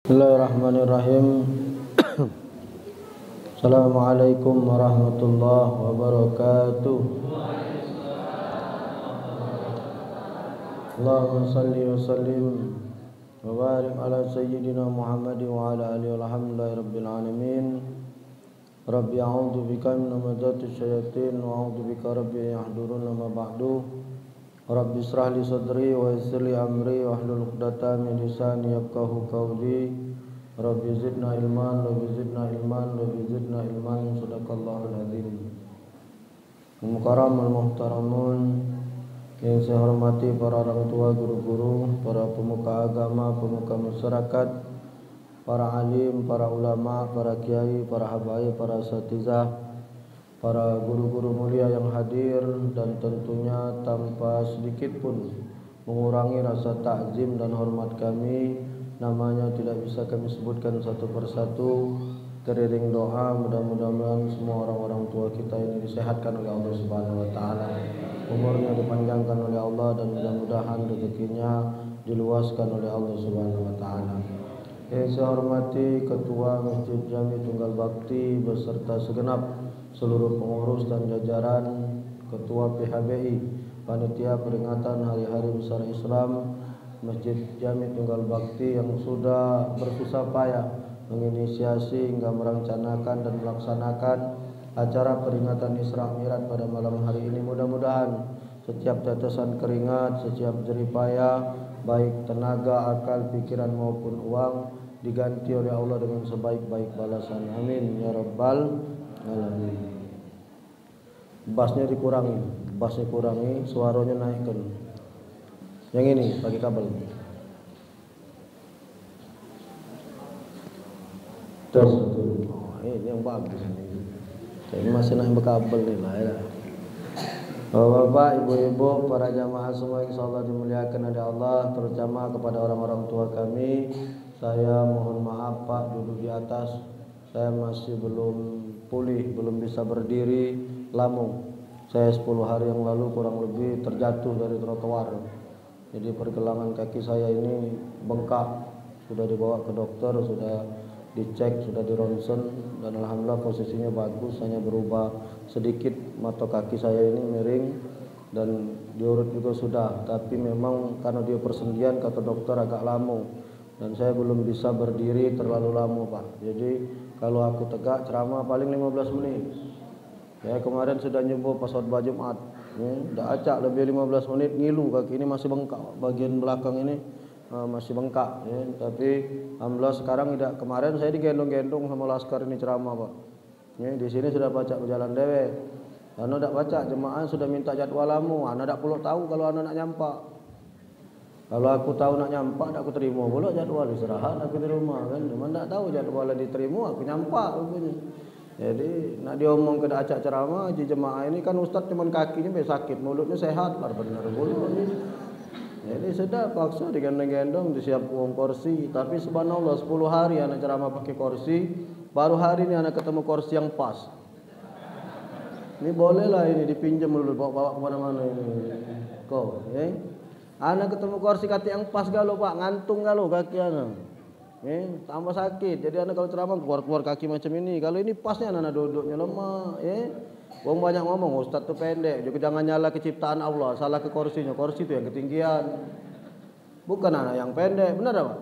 Bismillahirrahmanirrahim. Assalamualaikum warahmatullahi wabarakatuh. Allahumma salli wa sallim wa barik ala sayyidina Muhammad wa ala alihi walhamdulillahi rabbil alamin. Rabbi a'udzu bika min hamazati syayatin wa a'udzu bika rabbi yahdurun ma ba'du. Rabbi israh li sadri wa yassir li amri wa hlul 'uqdatam min lisani yafqahu qawli. Rabbi zidna ilman, Rabbi zidna ilman, Rabbi zidna ilman. Sadaqallahul adzim. Mukarramul muhtaramun, yang saya hormati para orang tua, guru-guru, para pemuka agama, pemuka masyarakat, para alim, para ulama, para kiai, para habaib, para asatizah, para guru-guru mulia yang hadir, dan tentunya tanpa sedikit pun mengurangi rasa takzim dan hormat kami, namanya tidak bisa kami sebutkan satu persatu. Teriring doa, mudah-mudahan semua orang-orang tua kita ini disehatkan oleh Allah Subhanahu wa taala, umurnya dipanjangkan oleh Allah, dan mudah-mudahan rezekinya diluaskan oleh Allah Subhanahu wa taala. Yang saya hormati Ketua Masjid Jami Tunggal Bakti beserta segenap seluruh pengurus dan jajaran, Ketua PHBI, Panitia Peringatan Hari-Hari Besar Islam Masjid Jami Tunggal Bakti yang sudah bersusah payah menginisiasi hingga merencanakan dan melaksanakan acara peringatan Isra Mi'raj pada malam hari ini. Mudah-mudahan setiap tetesan keringat, setiap jerih payah, baik tenaga, akal, pikiran maupun uang, diganti oleh Allah dengan sebaik-baik balasan. Amin ya rabbal alamin. Bassnya kurangi, suaranya naikkan. Yang ini pakai kabel. Terus ini yang bagus ini. Ini masih naik kabel nih lah ya. Bapak, ibu-ibu, para jamaah semua yang insyaallah dimuliakan oleh Allah, terutama kepada orang-orang tua kami. Saya mohon maaf Pak, duduk di atas. Saya masih belum pulih, belum bisa berdiri, lamung. Saya 10 hari yang lalu kurang lebih terjatuh dari trotoar. Jadi pergelangan kaki saya ini bengkak. Sudah dibawa ke dokter, sudah dicek, sudah dironsen, dan alhamdulillah posisinya bagus. Hanya berubah sedikit, mata kaki saya ini miring, dan diurut juga sudah. Tapi memang karena dia persendian, kata dokter agak lama, dan saya belum bisa berdiri terlalu lama Pak. Jadi kalau aku tegak ceramah paling 15 menit. Ya kemarin sudah nyoba pas khutbah Jumat. Dah acak lebih 15 menit ngilu, kaki ini masih bengkak, bagian belakang ini masih bengkak ya. Tapi alhamdulillah sekarang tidak. Kemarin saya digendong-gendong sama laskar ini ceramah Pak ya. Di sini sudah baca berjalan dewe, anak tak baca, jemaah sudah minta jadwal lamu, anak tak perlu tahu kalau anak nak nyampak. Kalau aku tahu nak nyampak, tak aku terima pula jadwal istirahat aku di rumah kan. Cuma tak tahu jadwal diterima, aku nyampak rupanya. Jadi nak diomong ke acak ceramah di jemaah ini kan ustaz cuman kakinya sakit, mulutnya sehat, benar pula. Jadi sudah paksa digendong-gendong, disiap uang kursi. Tapi subhanallah 10 hari anak ceramah pakai kursi, baru hari ini anak ketemu kursi yang pas. Ini bolehlah ini dipinjam dulu, bawa kemana-mana ini. Kau, anak ketemu kursi kaki yang pas galau Pak, ngantung galau kaki anak. Tambah sakit. Jadi anak kalau ceramah keluar kaki macam ini. Kalau ini pasnya anak duduknya lemah. Wong banyak ngomong ustaz tu pendek. Juga jangan nyala keciptaan Allah, salah ke kursinya. Kursi itu yang ketinggian. Bukan anak yang pendek, benar tak Pak?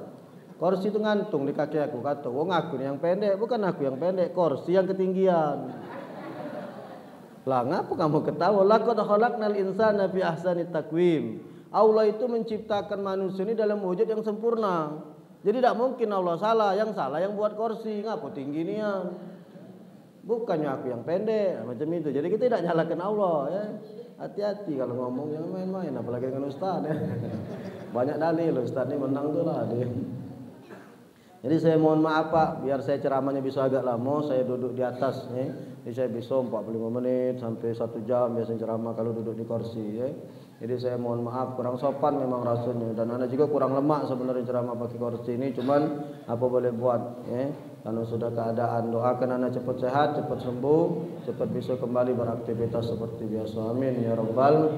Kursi itu ngantung di kaki aku, kata. Wong aku yang pendek, bukan aku yang pendek. Kursi yang ketinggian. Lah ngapa kamu ketawa? Laqad khalaqnal insana fi ahsani taqwim. Allah itu menciptakan manusia ini dalam wujud yang sempurna. Jadi tidak mungkin Allah salah yang buat kursi. Ngapa tinggi nian? Bukannya aku yang pendek, macam itu. Jadi kita tidak nyalakan Allah ya. Hati-hati kalau ngomong, jangan main-main, apalagi dengan ustaz ya. Banyak dalil, ustaz ini menang tuh lah dia. Jadi saya mohon maaf Pak, biar saya ceramahnya bisa agak lama, saya duduk di atas ya. Jadi saya bisa 45 menit sampai 1 jam biasanya ceramah kalau duduk di kursi ya. Jadi saya mohon maaf, kurang sopan memang rasanya, dan anak juga kurang lemak sebenarnya ceramah pakai kursi ini. Cuman apa boleh buat ya. Kalau sudah keadaan, doakan anak cepat sehat, cepat sembuh, cepat bisa kembali beraktivitas seperti biasa. Amin ya rabbal.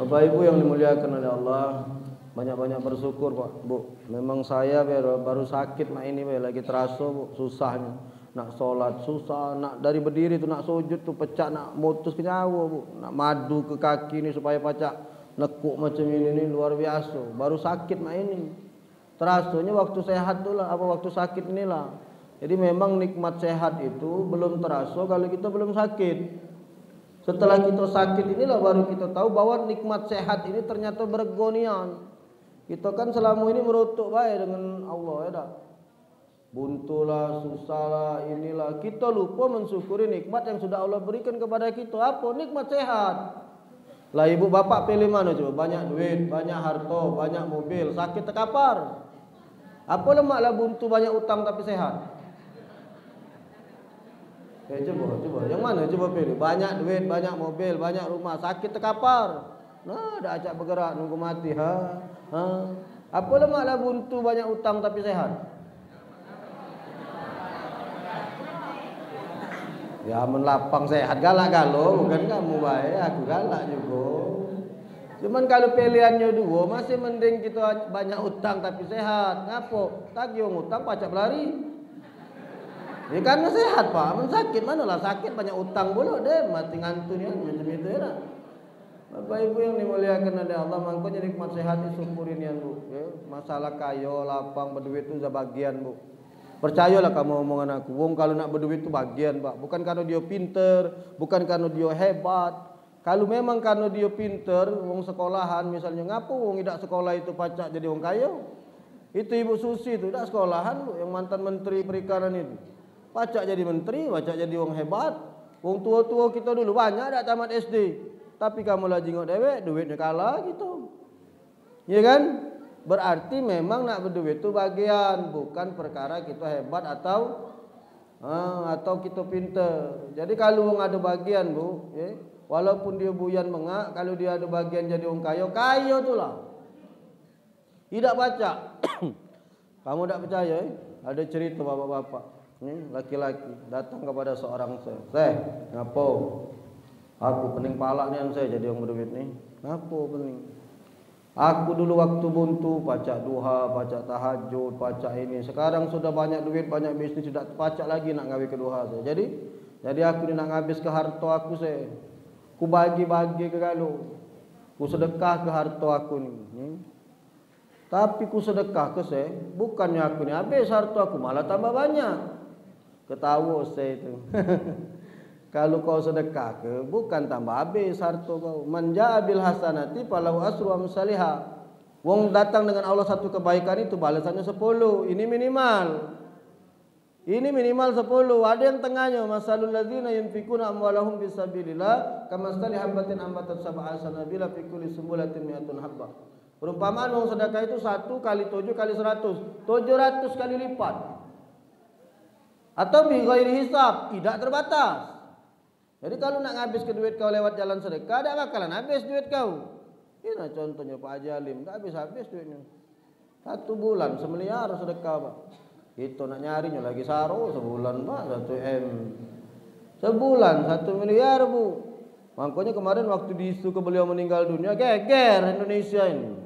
Bapak Ibu yang dimuliakan oleh Allah, Banyak-banyak bersyukur Pak, Bu. Memang saya baru sakit mak ini lagi terasa Bu, susahnya. Nak sholat susah, nak dari berdiri tuh nak sujud tuh pecah, nak mutus ke nyawa Bu. Nak madu ke kaki ni supaya pacak nekuk macam ini luar biasa. Baru sakit mak ini. Terasanya waktu sehat tu lah, apa waktu sakit inilah. Jadi memang nikmat sehat itu belum terasa kalau kita belum sakit. Setelah kita sakit inilah baru kita tahu bahwa nikmat sehat ini ternyata bergonian. Kita kan selama ini merutuk baik dengan Allah ya dah. Buntulah, susahlah, inilah. Kita lupa mensyukuri nikmat yang sudah Allah berikan kepada kita. Apa? Nikmat sehat. Lah ibu bapak pilih mana coba? Banyak duit, banyak harta, banyak mobil, sakit terkapar. Apa lemaklah buntu banyak utang tapi sehat? Coba. Yang mana coba pilih? Banyak duit, banyak mobil, banyak rumah, sakit terkapar. Nah, dah acak bergerak nunggu mati. Apa lemaklah buntu banyak utang tapi sehat? Ya menlapang sehat galak galau, bukan kamu baik, aku galak juga. Cuman kalau pilihannya dua, masih mending kita banyak utang tapi sehat. Ngapo? Tagih utang pacak berlari. Ya karena sehat Pak, men sakit manalah sakit banyak utang pula deh, mati ngantun ya macam itu ya. Bapak Ibu yang dimuliakan oleh Allah, makanya nikmat sehat disyukurin ya Bu. Ya, masalah kaya, lapang, berduit itu bagian Bu. Percayalah kamu omongan aku. Wong kalau nak berduit itu bagian Pak. Bukan karena dia pinter, bukan karena dia hebat. Kalau memang karena dia pinter, wong sekolahan misalnya, ngapu wong tidak sekolah itu pacak jadi wong kaya? Itu Ibu Susi itu tidak sekolahan Bu, yang mantan menteri perikanan itu. Pacak jadi menteri, pacak jadi wong hebat. Wong tua-tua kita dulu banyak dak tamat SD. Tapi kamu lah jingok dewek, duitnya kalah gitu. Ya kan? Berarti memang nak berduit itu bagian, bukan perkara kita hebat atau kita pinter. Jadi kalau wong ada bagian Bu, ya, walaupun dia buyan mengak, kalau dia ada bagian jadi wong kaya tu lah. Tidak baca. Kamu tak percaya? Ada cerita bapak-bapak. Ini laki-laki datang kepada seorang saya, ngapo? Aku pening palak ni saya jadi orang berduit ni. Ngapo pening? Aku dulu waktu buntu pacak duha, pacak tahajud, pacak ini. Sekarang sudah banyak duit, banyak bisnis, sudah pacak lagi nak ngawi ke duha saya. Jadi aku ni nak ngabis ke harta aku saya. Ku bagi-bagi ke galu. Ku sedekah ke harta aku ni. Tapi ku sedekah ke saya, bukannya aku ni habis harta aku, malah tambah banyak. Ketawa saya itu. Kalau kau sedekah ke, bukan tambah habis harta kau. Man jaa bil hasanati falahu asru amsalihha. Wong datang dengan Allah satu kebaikan itu balasannya 10. Ini minimal. Ini minimal 10. Ada yang tengahnya, masalul ladzina yunfikuna amwalahum fisabilillah kamastali habatin ambatat sab'a sanabila fi kulli sumbulatin mi'atun habbah. Perumpamaan wong sedekah itu 1 kali 7 kali 100. 700 kali lipat. Atau bi ghairi hisab, tidak terbatas. Jadi kalau nak habis ke duit kau lewat jalan sedekah, tak bakalan habis duit kau. Ini contohnya Pak Haji Alim, tak habis duitnya. 1 bulan 1 miliar sedekah Pak. Itu nak nyarinya lagi saro sebulan Pak 1 M. Sebulan 1 miliar Bu. Makanya kemarin waktu diisu ke beliau meninggal dunia, geger Indonesia ini.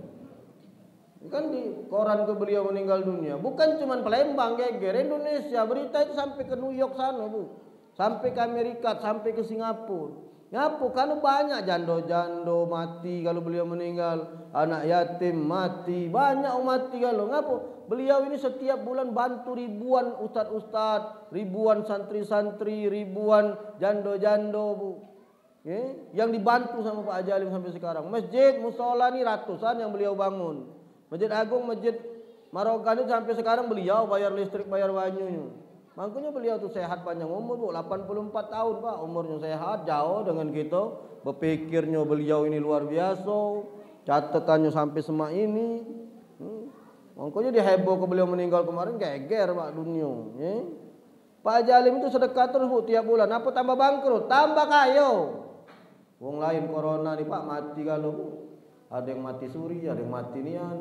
Kan di koran ke beliau meninggal dunia. Bukan cuma Palembang geger, Indonesia. Berita itu sampai ke New York sana Bu. Sampai ke Amerika, sampai ke Singapura. Ngapu kan banyak jando-jando mati kalau beliau meninggal, anak yatim mati, banyak mati kalau. Ngapu? Beliau ini setiap bulan bantu ribuan ustad-ustad, ribuan santri-santri, ribuan jando-jando Bu. Yang dibantu sama Pak Haji Alim sampai sekarang. Masjid, musola ni ratusan yang beliau bangun. Masjid Agung, Masjid Marogan itu sampai sekarang beliau bayar listrik, bayar banyunya. Makanya beliau tu sehat panjang umur Bu, 84 tahun Pak, umurnya sehat, jauh dengan kita. Berpikirnya beliau ini luar biasa, catatannya sampai semak ini. Makanya dia heboh ke beliau meninggal kemarin, geger Pak dunia. Pak Haji Alim itu sedekah terus Bu tiap bulan. Apa tambah bangkrut, tambah kaya. Wong lain corona nih Pak mati kalau Bu. Ada yang mati suri, ada yang mati nian.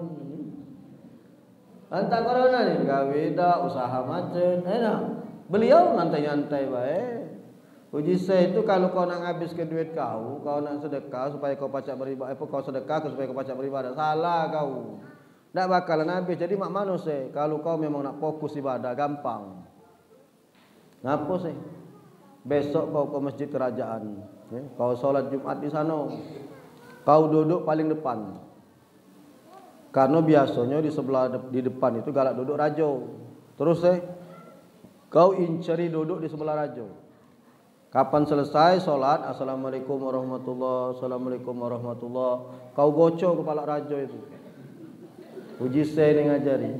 Lantak corona nih, gawe dah usaha macet, enak. Beliau nyantai-nyantai baik. Uji saya itu kalau kau nak habiskan duit kau nak sedekah supaya kau pacak beribadah, kau sedekah supaya kau pacak beribadah, salah kau. Tak bakalan habis. Jadi mak manusia, kalau kau memang nak fokus ibadah, gampang. Ngapa sih? Besok kau ke masjid kerajaan, kau sholat Jumat di sana, kau duduk paling depan. Karena biasanya di sebelah di depan itu galak duduk rajo. Terus kau incari duduk di sebelah rajo. Kapan selesai sholat, assalamualaikum warahmatullah, assalamualaikum warahmatullah, kau gocok kepala rajo itu. Uji saya ni ngajari.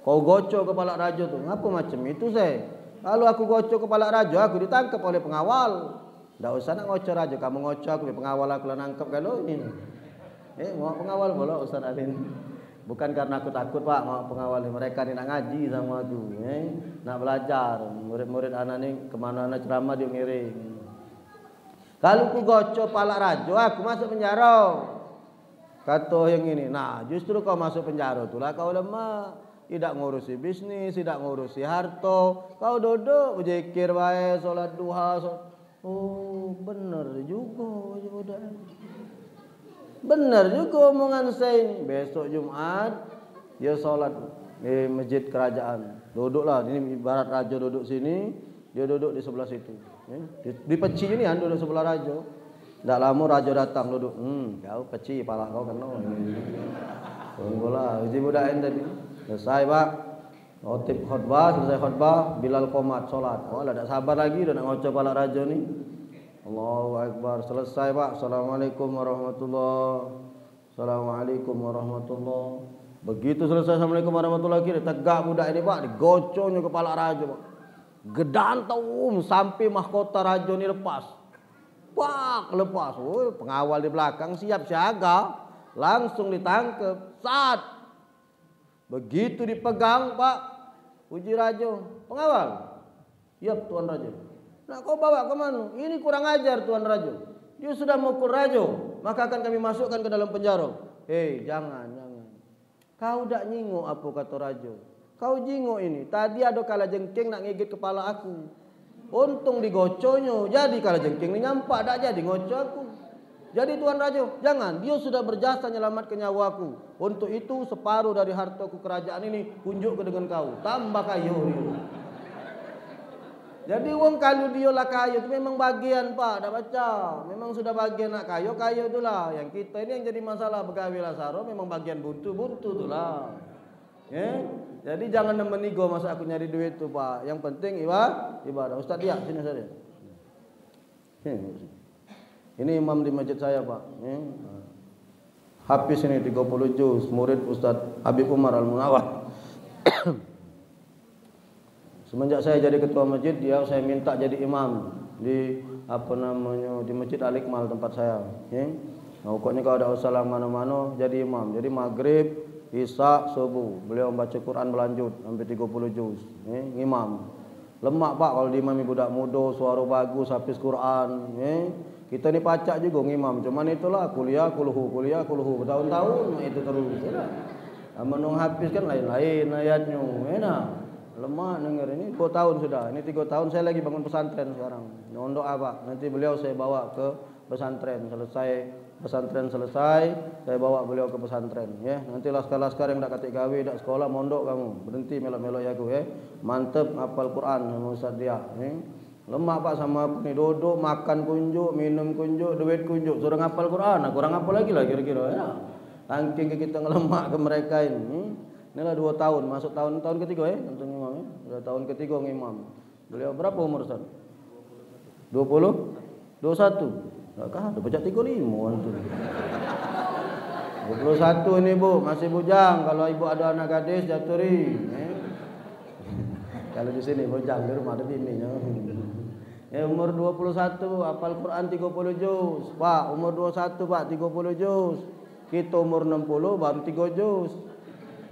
Kau gocok kepala rajo tu, ngapa macam itu saya? Kalau aku gocok kepala rajo, aku ditangkap oleh pengawal. Tak usah nak ngocok rajo, kamu ngocok aku pengawal aku lah nangkap kalau ini. Mau pengawal boleh Ustaz Alin. Bukan karena aku takut Pak, mau pengawal mereka ni nak ngaji sama aku, nak belajar. Murid-murid anak ni kemana anak ceramah dia ngiring. Kalau aku gocok palak rajo, aku masuk penjara. Kata yang ini, nah justru kau masuk penjara itulah kau lemah. Tidak ngurusi bisnis, tidak ngurusi harta. Kau duduk berzikir baik, solat duha. Oh benar juga. Benar juga omongan saya ini. Besok Jumat dia solat di masjid kerajaan. Duduklah, ini ibarat raja duduk sini, dia duduk di sebelah situ. Di peci ini kan duduk sebelah raja. Tak lama raja datang duduk. Kau peci pala kau kena. Tunggulah, uji budak tadi. Selesai Pak. Khotib khutbah, selesai khutbah, Bilal qomat solat. Oh, tak sabar lagi dah nak ngocok pala raja ni. Allahu Akbar. Selesai Pak. Assalamualaikum warahmatullahi. Assalamualaikum warahmatullahi. Begitu selesai Assalamualaikum warahmatullahi, kira tegak budak ini Pak, digocoknya kepala raja Pak. Gedantum sampai mahkota raja ni lepas. Pak lepas. Oh, pengawal di belakang siap siaga, langsung ditangkap. Saat begitu dipegang Pak, uji raja, pengawal. Siap Tuan Raja. Nak kau bawa ke mana? Ini kurang ajar Tuan Raja. Dia sudah mukul Raja, maka akan kami masukkan ke dalam penjara. Jangan. Kau tak nyingok apa kata Raja. Kau jingok ini. Tadi ada kala jengking nak ngigit kepala aku. Untung digoconya. Jadi kala jengking ni nyampak tak jadi ngocok aku. Jadi Tuan Raja, jangan. Dia sudah berjasa menyelamatkan nyawaku. Untuk itu separuh dari hartaku kerajaan ini kunjuk ke dengan kau. Tambah kayu dia. Jadi uang kalau dia lah kayu itu memang bagian Pak, dah baca. Memang sudah bagian nak kayu itulah. Yang kita ini yang jadi masalah begawi lasaro memang bagian buntu itulah. Jadi jangan menigo masa aku nyari duit tu Pak. Yang penting ibadah. Ustaz dia sini saja. Ini imam di masjid saya Pak. Hafiz ini 30 juz, murid Ustaz Habib Umar Al-Munawar. Semenjak saya jadi ketua masjid, saya minta jadi imam di di Masjid Al-Iqmal tempat saya. Pokoknya kalau ada usaha mana-mana jadi imam. Jadi maghrib, isya, subuh beliau membaca Quran berlanjut sampai 30 juz. Imam. Lemak Pak kalau diimami budak muda, suara bagus, hafiz Quran. Kita ni pacak juga ngimam. Cuman itulah kuliah kuluhu bertahun-tahun itu terus. Menung hafiz kan lain-lain ayatnya. Lemah dengar ini 2 tahun sudah. Ini 3 tahun saya lagi bangun pesantren sekarang. Untuk apa? Nanti beliau saya bawa ke pesantren. Pesantren selesai, saya bawa beliau ke pesantren. Nanti laskar-laskar yang tak katik gawe, tak sekolah, mondok kamu. Berhenti melok-melok ya aku. Mantep hafal Quran sama Ustaz dia. Lemah Pak sama aku ni duduk, makan kunjuk, minum kunjuk, duit kunjuk. Suruh hafal Quran, kurang apa lagi lah kira-kira. Tangking kita ngelemak ke mereka ini. Inilah 2 tahun, masuk tahun ketiga untuk imam. Sudah tahun ketiga ngimam. Beliau berapa umur Ustaz? 20? 21? Enggak ada pecah 35 tu. 21 ini Bu, masih bujang. Kalau ibu ada anak gadis jaturi. Kalau di sini bujang, di rumah ada bininya. Umur 21 hafal Quran 30 juz. Pak, umur 21 Pak 30 juz. Kita umur 60 baru 3 juz.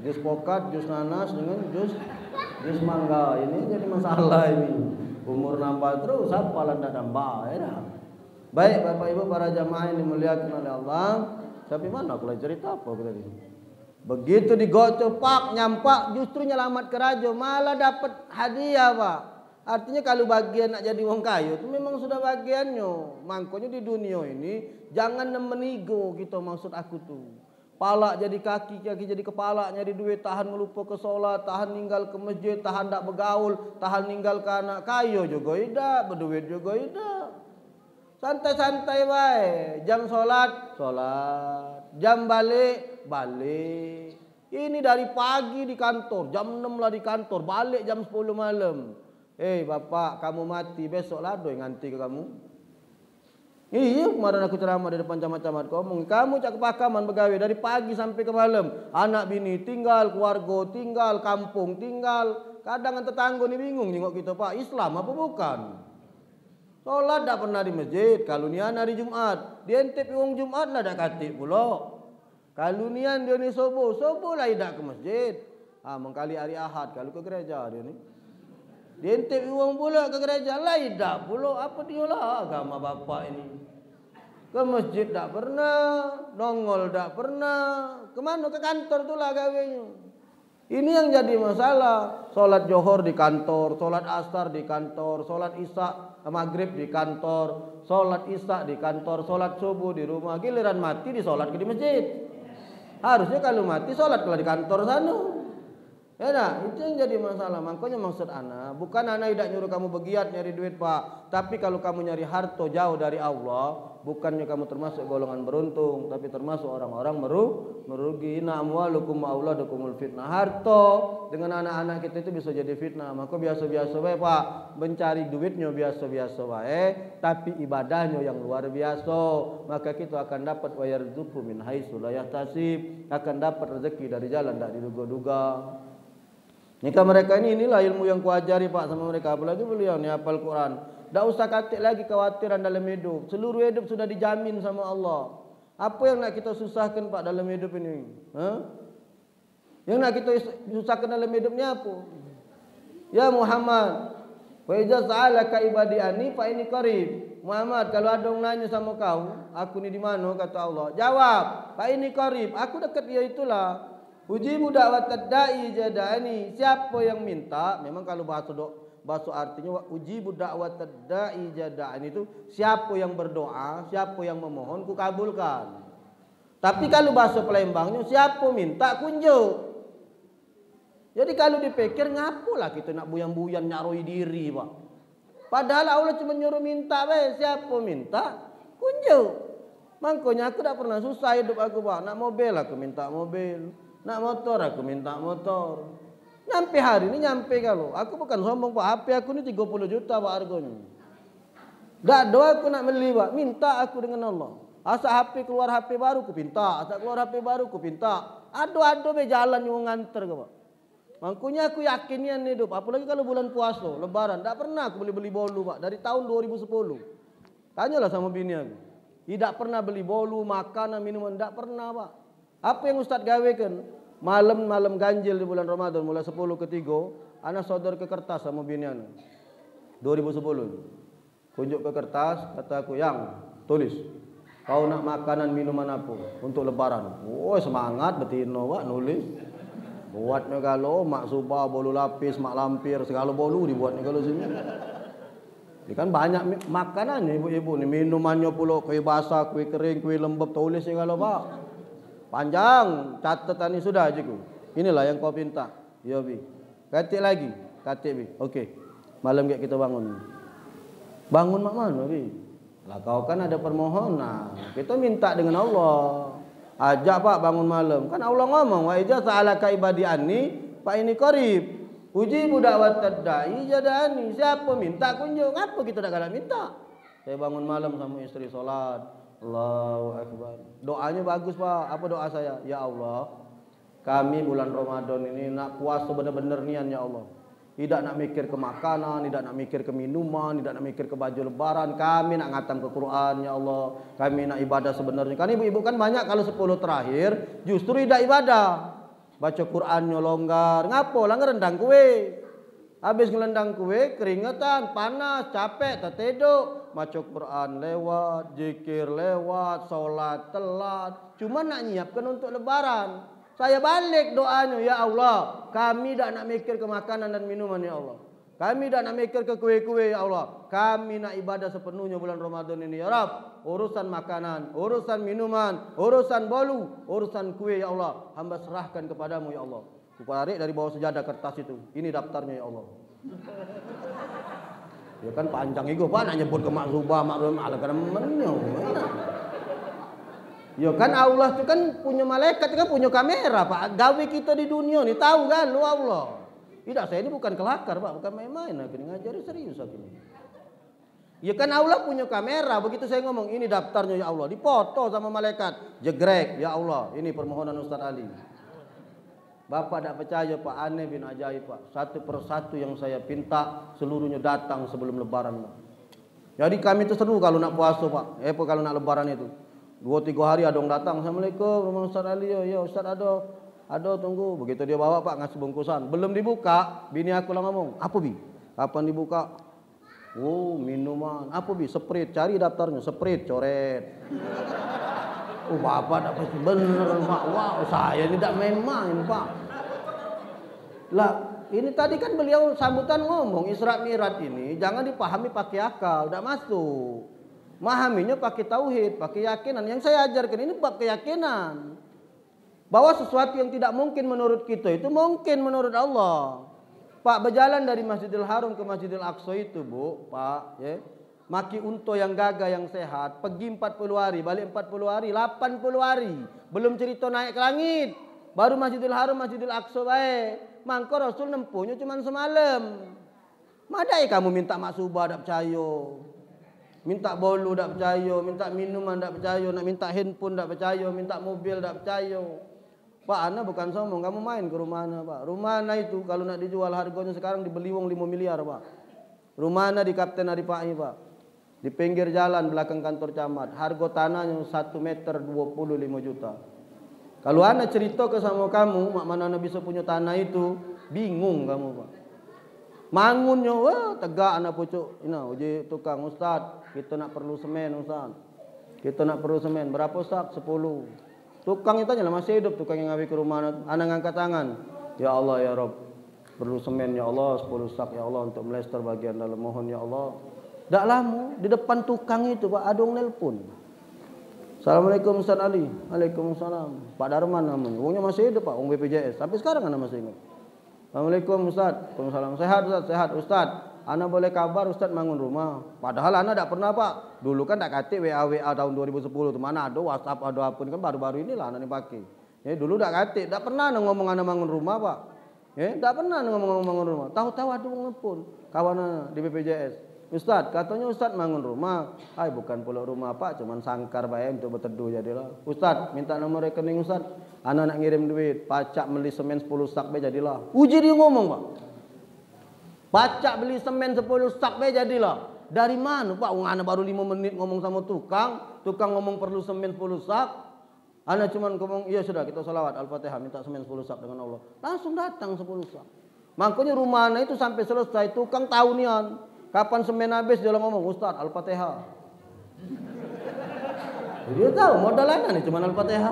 Jus pokat, jus nanas dengan jus mangga. Ini jadi masalah ini. Umur nambah terus, apa tidak nambah? Baik Bapak Ibu para jamaah yang dimuliakan oleh Allah. Tapi mana aku lagi cerita apa tadi? Begitu digocok Pak, nyampak justru nyelamat ke raja, malah dapat hadiah Pak. Artinya kalau bagian nak jadi wong kaya itu memang sudah bagiannya. Makanya di dunia ini jangan menigo kita maksud aku tuh. Palak jadi kaki, kaki jadi kepala, nyari duit, tahan ngelupa ke solat, tahan ninggal ke masjid, tahan tak bergaul, tahan ninggal ke anak kaya juga tidak, berduit juga tidak. Santai-santai baik. Jam solat, solat. Jam balik, balik. Ini dari pagi di kantor, jam 6 lah di kantor, balik jam 10 malam. Bapak, kamu mati besok lah doi nganti ke kamu. Iya, kemarin aku ceramah di depan camat-camat ngomong, kamu cak kepakaman begawe dari pagi sampai ke malam. Anak bini tinggal, keluarga tinggal, kampung tinggal. Kadang tetangga ni bingung nengok kita, Pak, Islam apa bukan? Solat tak pernah di masjid, kalau nian hari Jumat, dia entep wong Jumat lah dak katik pula. Kalau nian dia ni subuh lah tidak ke masjid. Mengkali hari Ahad kalau ke gereja dia ni. Dia entep wong pula ke gereja lah tidak pula. Apa dia lah agama bapak ini? Ke masjid tak pernah, nongol tak pernah. Kemana ke kantor tu lah gawenya. Ini yang jadi masalah. Solat Johor di kantor, solat Asar di kantor, solat Isya Maghrib di kantor, solat Isya di kantor, solat subuh di rumah. Giliran mati disolat ke di masjid. Harusnya kalau mati solat kalau di kantor sana. Ya nah, itu yang jadi masalah. Makanya maksud anak, bukan anak tidak nyuruh kamu begiat nyari duit, Pak. Tapi kalau kamu nyari harta jauh dari Allah, bukannya kamu termasuk golongan beruntung, tapi termasuk orang-orang merugi. Inna amwalukum wa auladukumul fitnah. Harta dengan anak-anak kita itu bisa jadi fitnah. Maka biasa-biasa baik, Pak. Mencari duitnya biasa-biasa baik, tapi ibadahnya yang luar biasa. Maka kita akan dapat wa yarzuqu min haitsu la yahtasib, akan dapat rezeki dari jalan tak diduga-duga. Jika mereka inilah ilmu yang kuajari, Pak, sama mereka. Apalagi beliau ni hafal Quran. Tak usah katik lagi khawatiran dalam hidup. Seluruh hidup sudah dijamin sama Allah. Apa yang nak kita susahkan, Pak, dalam hidup ini? Yang nak kita susahkan dalam hidup ni apa? Ya Muhammad, wa idza sa'alaka ibadi anni fa inni qarib. Muhammad, kalau ada orang nanya sama kau, aku ni di mana, kata Allah. Jawab, fa inni qarib. Aku dekat dia itulah. Ujibu da'watad da'i jada'ani. Siapa yang minta, memang kalau bahasa artinya ujibu da'watad da'i jada'ani itu siapa yang berdoa, siapa yang memohon ku kabulkan. Tapi kalau bahasa Palembangnya siapa minta kunjuk. Jadi kalau dipikir ngapalah kita nak buyang-buyang nyaroi diri, Pak. Padahal Allah cuma nyuruh minta, siapa minta kunjuk. Makanya aku tak pernah susah hidup aku, Pak. Nak mobil aku minta mobil. Nak motor aku minta motor. Nyampe hari ini nyampe kalau. Aku bukan sombong, Pak. HP aku ni 30 juta, Pak, harganya. Tak doa aku nak beli, Pak. Minta aku dengan Allah. Asa HP keluar HP baru ku pinta. Asa keluar HP baru ku pinta. Ado-ado be jalan yang nganter ke, Pak. Makanya aku yakinnya hidup. Apalagi kalau bulan puasa, lebaran. Tak pernah aku beli bolu, Pak. Dari tahun 2010. Tanyalah sama bini aku. Tidak pernah beli bolu, makanan, minuman. Tak pernah, Pak. Apa yang Ustaz gawekan? Malam-malam ganjil di bulan Ramadan mulai 10 ke 3, anak sodor ke kertas sama binian. 2010. Kunjuk ke kertas, kata aku, yang tulis. Kau nak makanan minuman apa untuk lebaran? Oh, semangat betino, Pak, nulis. Buatnya kalau mak subah, bolu lapis, mak lampir, segala bolu dibuatnya kalau sini. Ini kan banyak makanannya ibu-ibu ni, minumannya pula kue basah, kue kering, kue lembab, tulis segala, Pak. Panjang catatan ini sudah aja ku. Inilah yang kau pinta. Ya Bi. Katik lagi. Katik Bi. Okey. Malam kita bangun. Bangun mak mana Bi? Lah kau kan ada permohonan. Kita minta dengan Allah. Ajak Pak bangun malam. Kan Allah ngomong wa idza sa'alaka ibadi anni fa inni qarib. Ujibu da'watad da'i jada'ani. Siapa minta kunjung. Apa kita tak galak minta? Saya bangun malam sama istri solat. Allahu Akbar. Doanya bagus, Pak. Apa doa saya? Ya Allah, kami bulan Ramadan ini nak puasa benar-benar nian, ya Allah. Tidak nak mikir ke makanan, tidak nak mikir ke minuman, tidak nak mikir ke baju lebaran. Kami nak ngatam ke Quran, ya Allah. Kami nak ibadah sebenarnya. Kan ibu-ibu kan banyak kalau 10 terakhir justru tidak ibadah. Baca Qurannya longgar. Ngapo lah ngerendang kue. Habis ngelendang kue, keringetan, panas, capek, tertidur. Baca Quran lewat, zikir lewat, solat telat. Cuma nak nyiapkan untuk lebaran. Saya balik doanya, ya Allah, kami tak nak mikir ke makanan dan minuman, ya Allah. Kami tidak nak mikir ke kue-kue ya Allah. Kami nak ibadah sepenuhnya bulan Ramadan ini ya Rabb. Urusan makanan, urusan minuman, urusan bolu, urusan kue ya Allah. Hamba serahkan kepadamu ya Allah. Tarik dari bawah sejadah kertas itu. Ini daftarnya ya Allah. Ya kan panjang itu Pak, nak nyebut ke Mak Zubah, Mak Rum, ala kan menyo. Ya kan Allah itu kan punya malaikat, kan punya kamera Pak. Gawe kita di dunia nih, tahu kan lu Allah. Tidak, saya ini bukan kelakar Pak, bukan main-main, aku ini ngajari serius aku ini. Ya kan Allah punya kamera, begitu saya ngomong ini daftarnya ya Allah, dipoto sama malaikat, jegrek ya Allah, ini permohonan Ustaz Ali. Bapak tidak percaya Pak, aneh bin ajaib Pak. Satu persatu yang saya pinta seluruhnya datang sebelum lebaran Pak. Jadi kami itu seru kalau nak puasa Pak. Kalau nak lebaran itu 2-3 hari ada yang datang. Assalamualaikum rumah Ustaz Ali. Ya Ustaz ada tunggu. Begitu dia bawa Pak ngasih bungkusan. Belum dibuka, bini aku lah ngomong. Apa Bi? Kapan dibuka? Oh minuman. Apa Bi? Sprite. Cari daftarnya. Sprite coret. Oh Bapak tak pasti bener Pak. Wow saya ini tidak main-main Pak. Lah ini tadi kan beliau sambutan ngomong Isra Mi'raj ini jangan dipahami pakai akal, tidak masuk. Memahaminya pakai tauhid, pakai keyakinan. Yang saya ajarkan ini bab keyakinan. Bahwa sesuatu yang tidak mungkin menurut kita itu mungkin menurut Allah. Pak berjalan dari Masjidil Haram ke Masjidil Aqsa itu Bu, Pak, ya. Maki unta yang gagah yang sehat, pergi 40 hari, balik 40 hari, 80 hari. Belum cerita naik ke langit. Baru Masjidil Haram, Masjidil Aqsa baik. Mangko Rasul nempuhnya cuma semalam. Madai kamu minta maksubah tak percaya. Minta bolu tak percaya, minta minuman tak percaya, nak minta handphone tak percaya, minta mobil tak percaya. Pak, Ana bukan sombong, kamu main ke rumah Ana Pak. Rumah Ana itu kalau nak dijual harganya sekarang dibeli wong 5 miliar Pak. Rumah Ana di Kapten Aripai Pak. Di pinggir jalan belakang kantor camat. Harga tanahnya 1 meter 25 juta. Kalau Ana cerita ke sama kamu, mak mana Ana bisa punya tanah itu, bingung kamu Pak. Mangunnya, wah tegak anak pucuk. Ina, uji tukang Ustaz, kita nak perlu semen Ustaz. Kita nak perlu semen, berapa Ustaz? 10. Tukang itu aja lah masih hidup, tukang yang ngawi ke rumah Ana ngangkat tangan. Ya Allah ya Rabb, perlu semen ya Allah, 10 sak ya Allah untuk melester bagian dalam, mohon ya Allah. Tak lama, di depan tukang itu Pak, ada yang nelpon. Assalamualaikum Ustaz Ali. Waalaikumsalam. Pak Darman namanya. Uangnya masih hidup Pak, uang BPJS. Sampai sekarang Ana masih ingat. Assalamualaikum Ustaz. Waalaikumsalam. Sehat Ustaz, sehat Ustaz. Ana boleh kabar Ustaz bangun rumah. Padahal Ana tak pernah Pak. Dulu kan tak kate WA tahun 2010 tu mana ada WhatsApp ada apa kan baru-baru inilah Ana dipakai. Ya dulu tak kate, tak pernah Ana ngomong Ana bangun rumah Pak. Ya, tak pernah Ana ngomong bangun rumah. Tahu-tahu ada orang pun kawan Ana di BPJS. Ustaz, katanya Ustaz bangun rumah. Hai, bukan pulau rumah Pak, cuman sangkar bae untuk berteduh jadilah. Ustaz, minta nomor rekening Ustaz. Ana nak ngirim duit, pacak beli semen 10 sak bae jadilah. Uji dia ngomong, Pak. Pacak beli semen 10 sak bae jadilah. Dari mana, Pak? Ana baru 5 menit ngomong sama tukang ngomong perlu semen 10 sak. Ana cuman ngomong, iya sudah kita salawat Al-Fatihah minta semen 10 sak dengan Allah. Langsung datang 10 sak. Makanya rumah ana itu sampai selesai tukang tahunian. Kapan semen habis dia ngomong, Ustaz Al-Fatihah. Dia tahu modalannya nih cuma Al-Fatihah.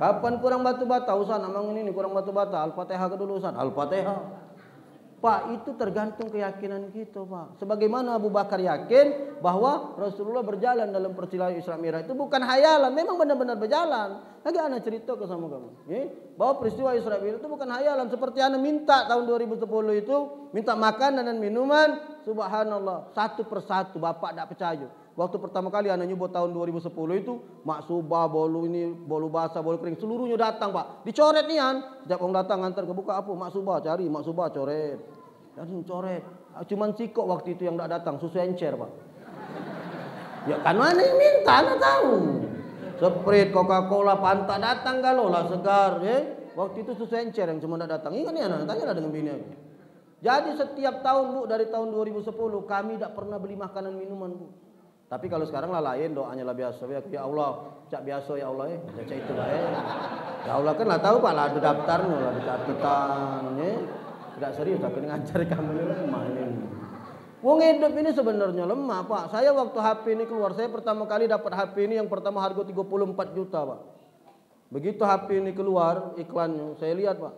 Kapan kurang batu bata Ustaz, namang ini kurang batu bata, Al-Fatihah ke dulu Ustaz, Al-Fatihah. Pak, itu tergantung keyakinan kita Pak. Sebagaimana Abu Bakar yakin bahwa Rasulullah berjalan dalam perjalanan Isra Mi'raj itu bukan hayalan, memang benar-benar berjalan. Lagi ana cerita ke sama kamu, bahwa peristiwa Isra Mi'raj itu bukan hayalan seperti ana minta tahun 2010 itu, minta makanan dan minuman, subhanallah, satu persatu Bapak tidak percaya. Waktu pertama kali ana nyebut tahun 2010 itu, maksubah, bolu ini, bolu basah, bolu kering, seluruhnya datang Pak. Dicoret nian, setiap orang datang antar ke buka apa, maksubah, cari maksubah, coret. Dan coret. Cuman sikok waktu itu yang tidak datang, susu encer Pak. Ya kan mana yang minta, ana tahu. Sprite, Coca-Cola, Fanta datang kalau lah segar, Waktu itu susu encer yang cuma tidak datang. Ingat nih anak, tanyalah dengan bini aku. Jadi setiap tahun Bu, dari tahun 2010 kami tidak pernah beli makanan minuman Bu. Tapi kalau sekarang lah lain, doanya lah biasa. Ya Allah, cak biasa ya Allah cak itu lah Ya Allah kan lah tahu Pak lah ada daftarnya lah, ada catatan Tidak serius aku ngajar kamu ini lemah ini. Wong hidup ini sebenarnya lemah Pak. Saya waktu HP ini keluar, saya pertama kali dapat HP ini yang pertama harga 34 juta Pak. Begitu HP ini keluar iklannya, saya lihat Pak.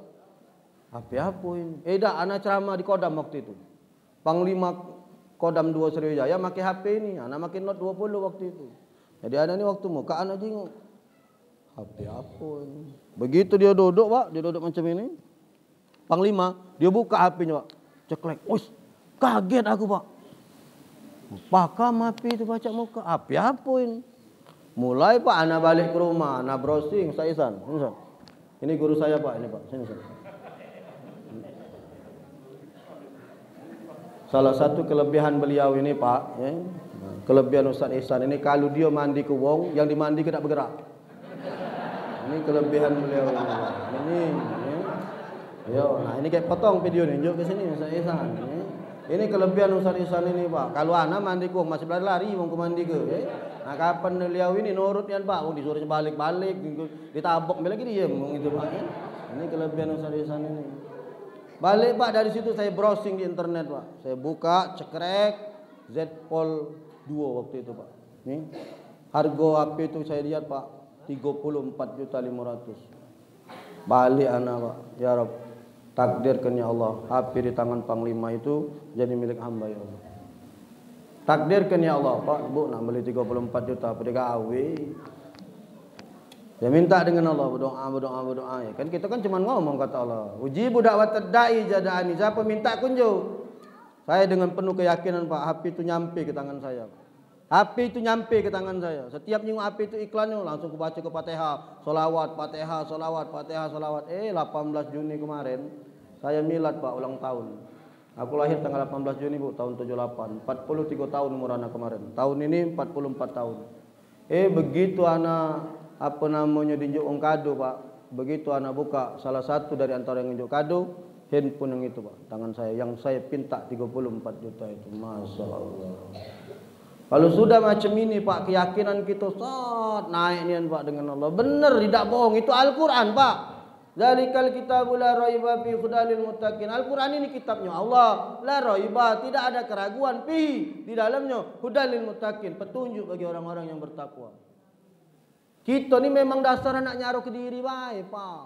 HP apa ini? Dah anak ceramah di Kodam waktu itu. Panglima Kodam 2 Sriwijaya pakai HP ini, anak makin Note 20 waktu itu. Jadi ada nih waktu muka anak jenguk. HP apa ini? Begitu dia duduk, Pak, dia duduk macam ini. Panglima, dia buka HP-nya, Pak. Ceklek. Ush, kaget aku, Pak. Pakam HP itu baca muka. HP apa ini? Mulai, Pak, anak balik ke rumah, anak browsing, saya Isan. Ini guru saya, Pak, ini, Pak. Sini, Isan. Salah satu kelebihan beliau ini, Pak, ya. Kelebihan Ustaz Ihsan ini, kalau dia mandi ke wong, yang dimandi tidak bergerak. Ini kelebihan beliau ini, Pak. Ini, ya. Yo, nah ini kayak potong video nih, yuk ke sini Ustaz Ihsan. Ya. Ini kelebihan Ustaz Ihsan ini, Pak. Kalau anak mandi ke wong masih lari wong ke mandi ke. Ya. Nah kapan beliau ini nurutnya, Pak? Oh, disuruh balik-balik, ditabok lagi diem, gitu, Pak. Ya. Ini kelebihan Ustaz Ihsan ini. Balik, Pak, dari situ saya browsing di internet, Pak. Saya buka, cekrek, Z Fold 2 waktu itu, Pak. Nih, harga HP itu saya lihat, Pak, 34.500.000. Balik anak, Pak. Ya Rabb, takdirkan ya Allah, HP di tangan Panglima itu jadi milik hamba ya Allah. Takdirkan ya Allah, Pak, Bu nak beli 34 juta pada gawe. Ya minta dengan Allah, berdoa ya. Kan kita kan cuma ngomong kata Allah. Ujibu da'watad da'i jada'ani. Siapa minta kunjung. Saya dengan penuh keyakinan, Pak, HP itu nyampe ke tangan saya. HP itu nyampe ke tangan saya. Setiap nyung HP itu iklannya langsung aku baca ke Fatihah, solawat, Fatihah, solawat, Fatihah, solawat. 18 Juni kemarin saya milad, Pak, ulang tahun. Aku lahir tanggal 18 Juni, Bu, tahun 78. 43 tahun umur anak kemarin. Tahun ini 44 tahun. Begitu anak apa namanya diunjuk kado, Pak. Begitu anak buka salah satu dari antara yang unjuk kado, handphone yang itu, Pak, tangan saya yang saya pinta 34 juta itu. Masya Allah. Kalau sudah macam ini, Pak, keyakinan kita naik nian, Pak, dengan Allah. Benar, tidak bohong. Itu Al-Quran, Pak. Zalikal kitabul la raiba fi hudalil muttaqin. Al-Quran ini kitabnya Allah. La raiba, tidak ada keraguan fi di dalamnya. Hudalil muttaqin, petunjuk bagi orang-orang yang bertakwa. Kita ni memang dasar anak nyaruh ke diri baik, Pak.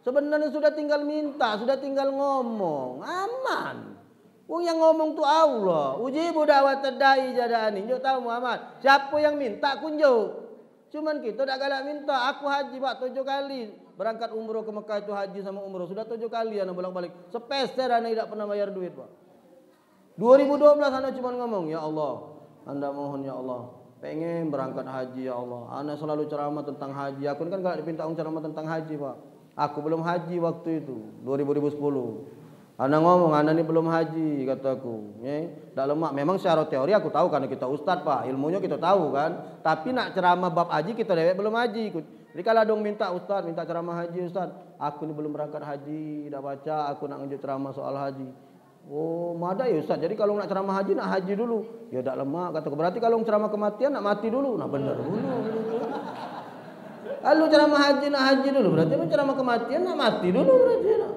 Sebenarnya sudah tinggal minta, sudah tinggal ngomong, aman. Yang ngomong tu Allah. Ujibu da'watad da'i jada'ani. Jom tahu Muhammad, siapa yang minta kunjung. Cuman kita tak galak minta. Aku haji, Pak, 7 kali. Berangkat umroh ke Mekah itu haji sama umroh. Sudah 7 kali anak bolak-balik. Sepeser anak tidak pernah bayar duit, Pak. 2012 anak cuma ngomong, ya Allah, Anda mohon ya Allah, pengen berangkat haji ya Allah. Anak selalu ceramah tentang haji. Aku kan gak dipinta ceramah tentang haji, Pak. Aku belum haji waktu itu, 2010. Anak ngomong, anak ini belum haji, kataku. Tak lemak. Memang secara teori aku tahu karena kita ustad, Pak. Ilmunya kita tahu kan. Tapi nak ceramah bab haji kita dewek belum haji. Jadi kalau dong minta ustad, minta ceramah haji, ustad. Aku ini belum berangkat haji, tidak baca. Aku nak ngejut ceramah soal haji. Oh, mada ya Ustaz. Jadi kalau nak ceramah haji, nak haji dulu. Ya tak lemak, kataku. Berarti kalau ceramah kematian, nak mati dulu. Nah benar dulu. Lalu ceramah haji, nak haji dulu. Berarti ceramah kematian, nak mati dulu. Berarti nak.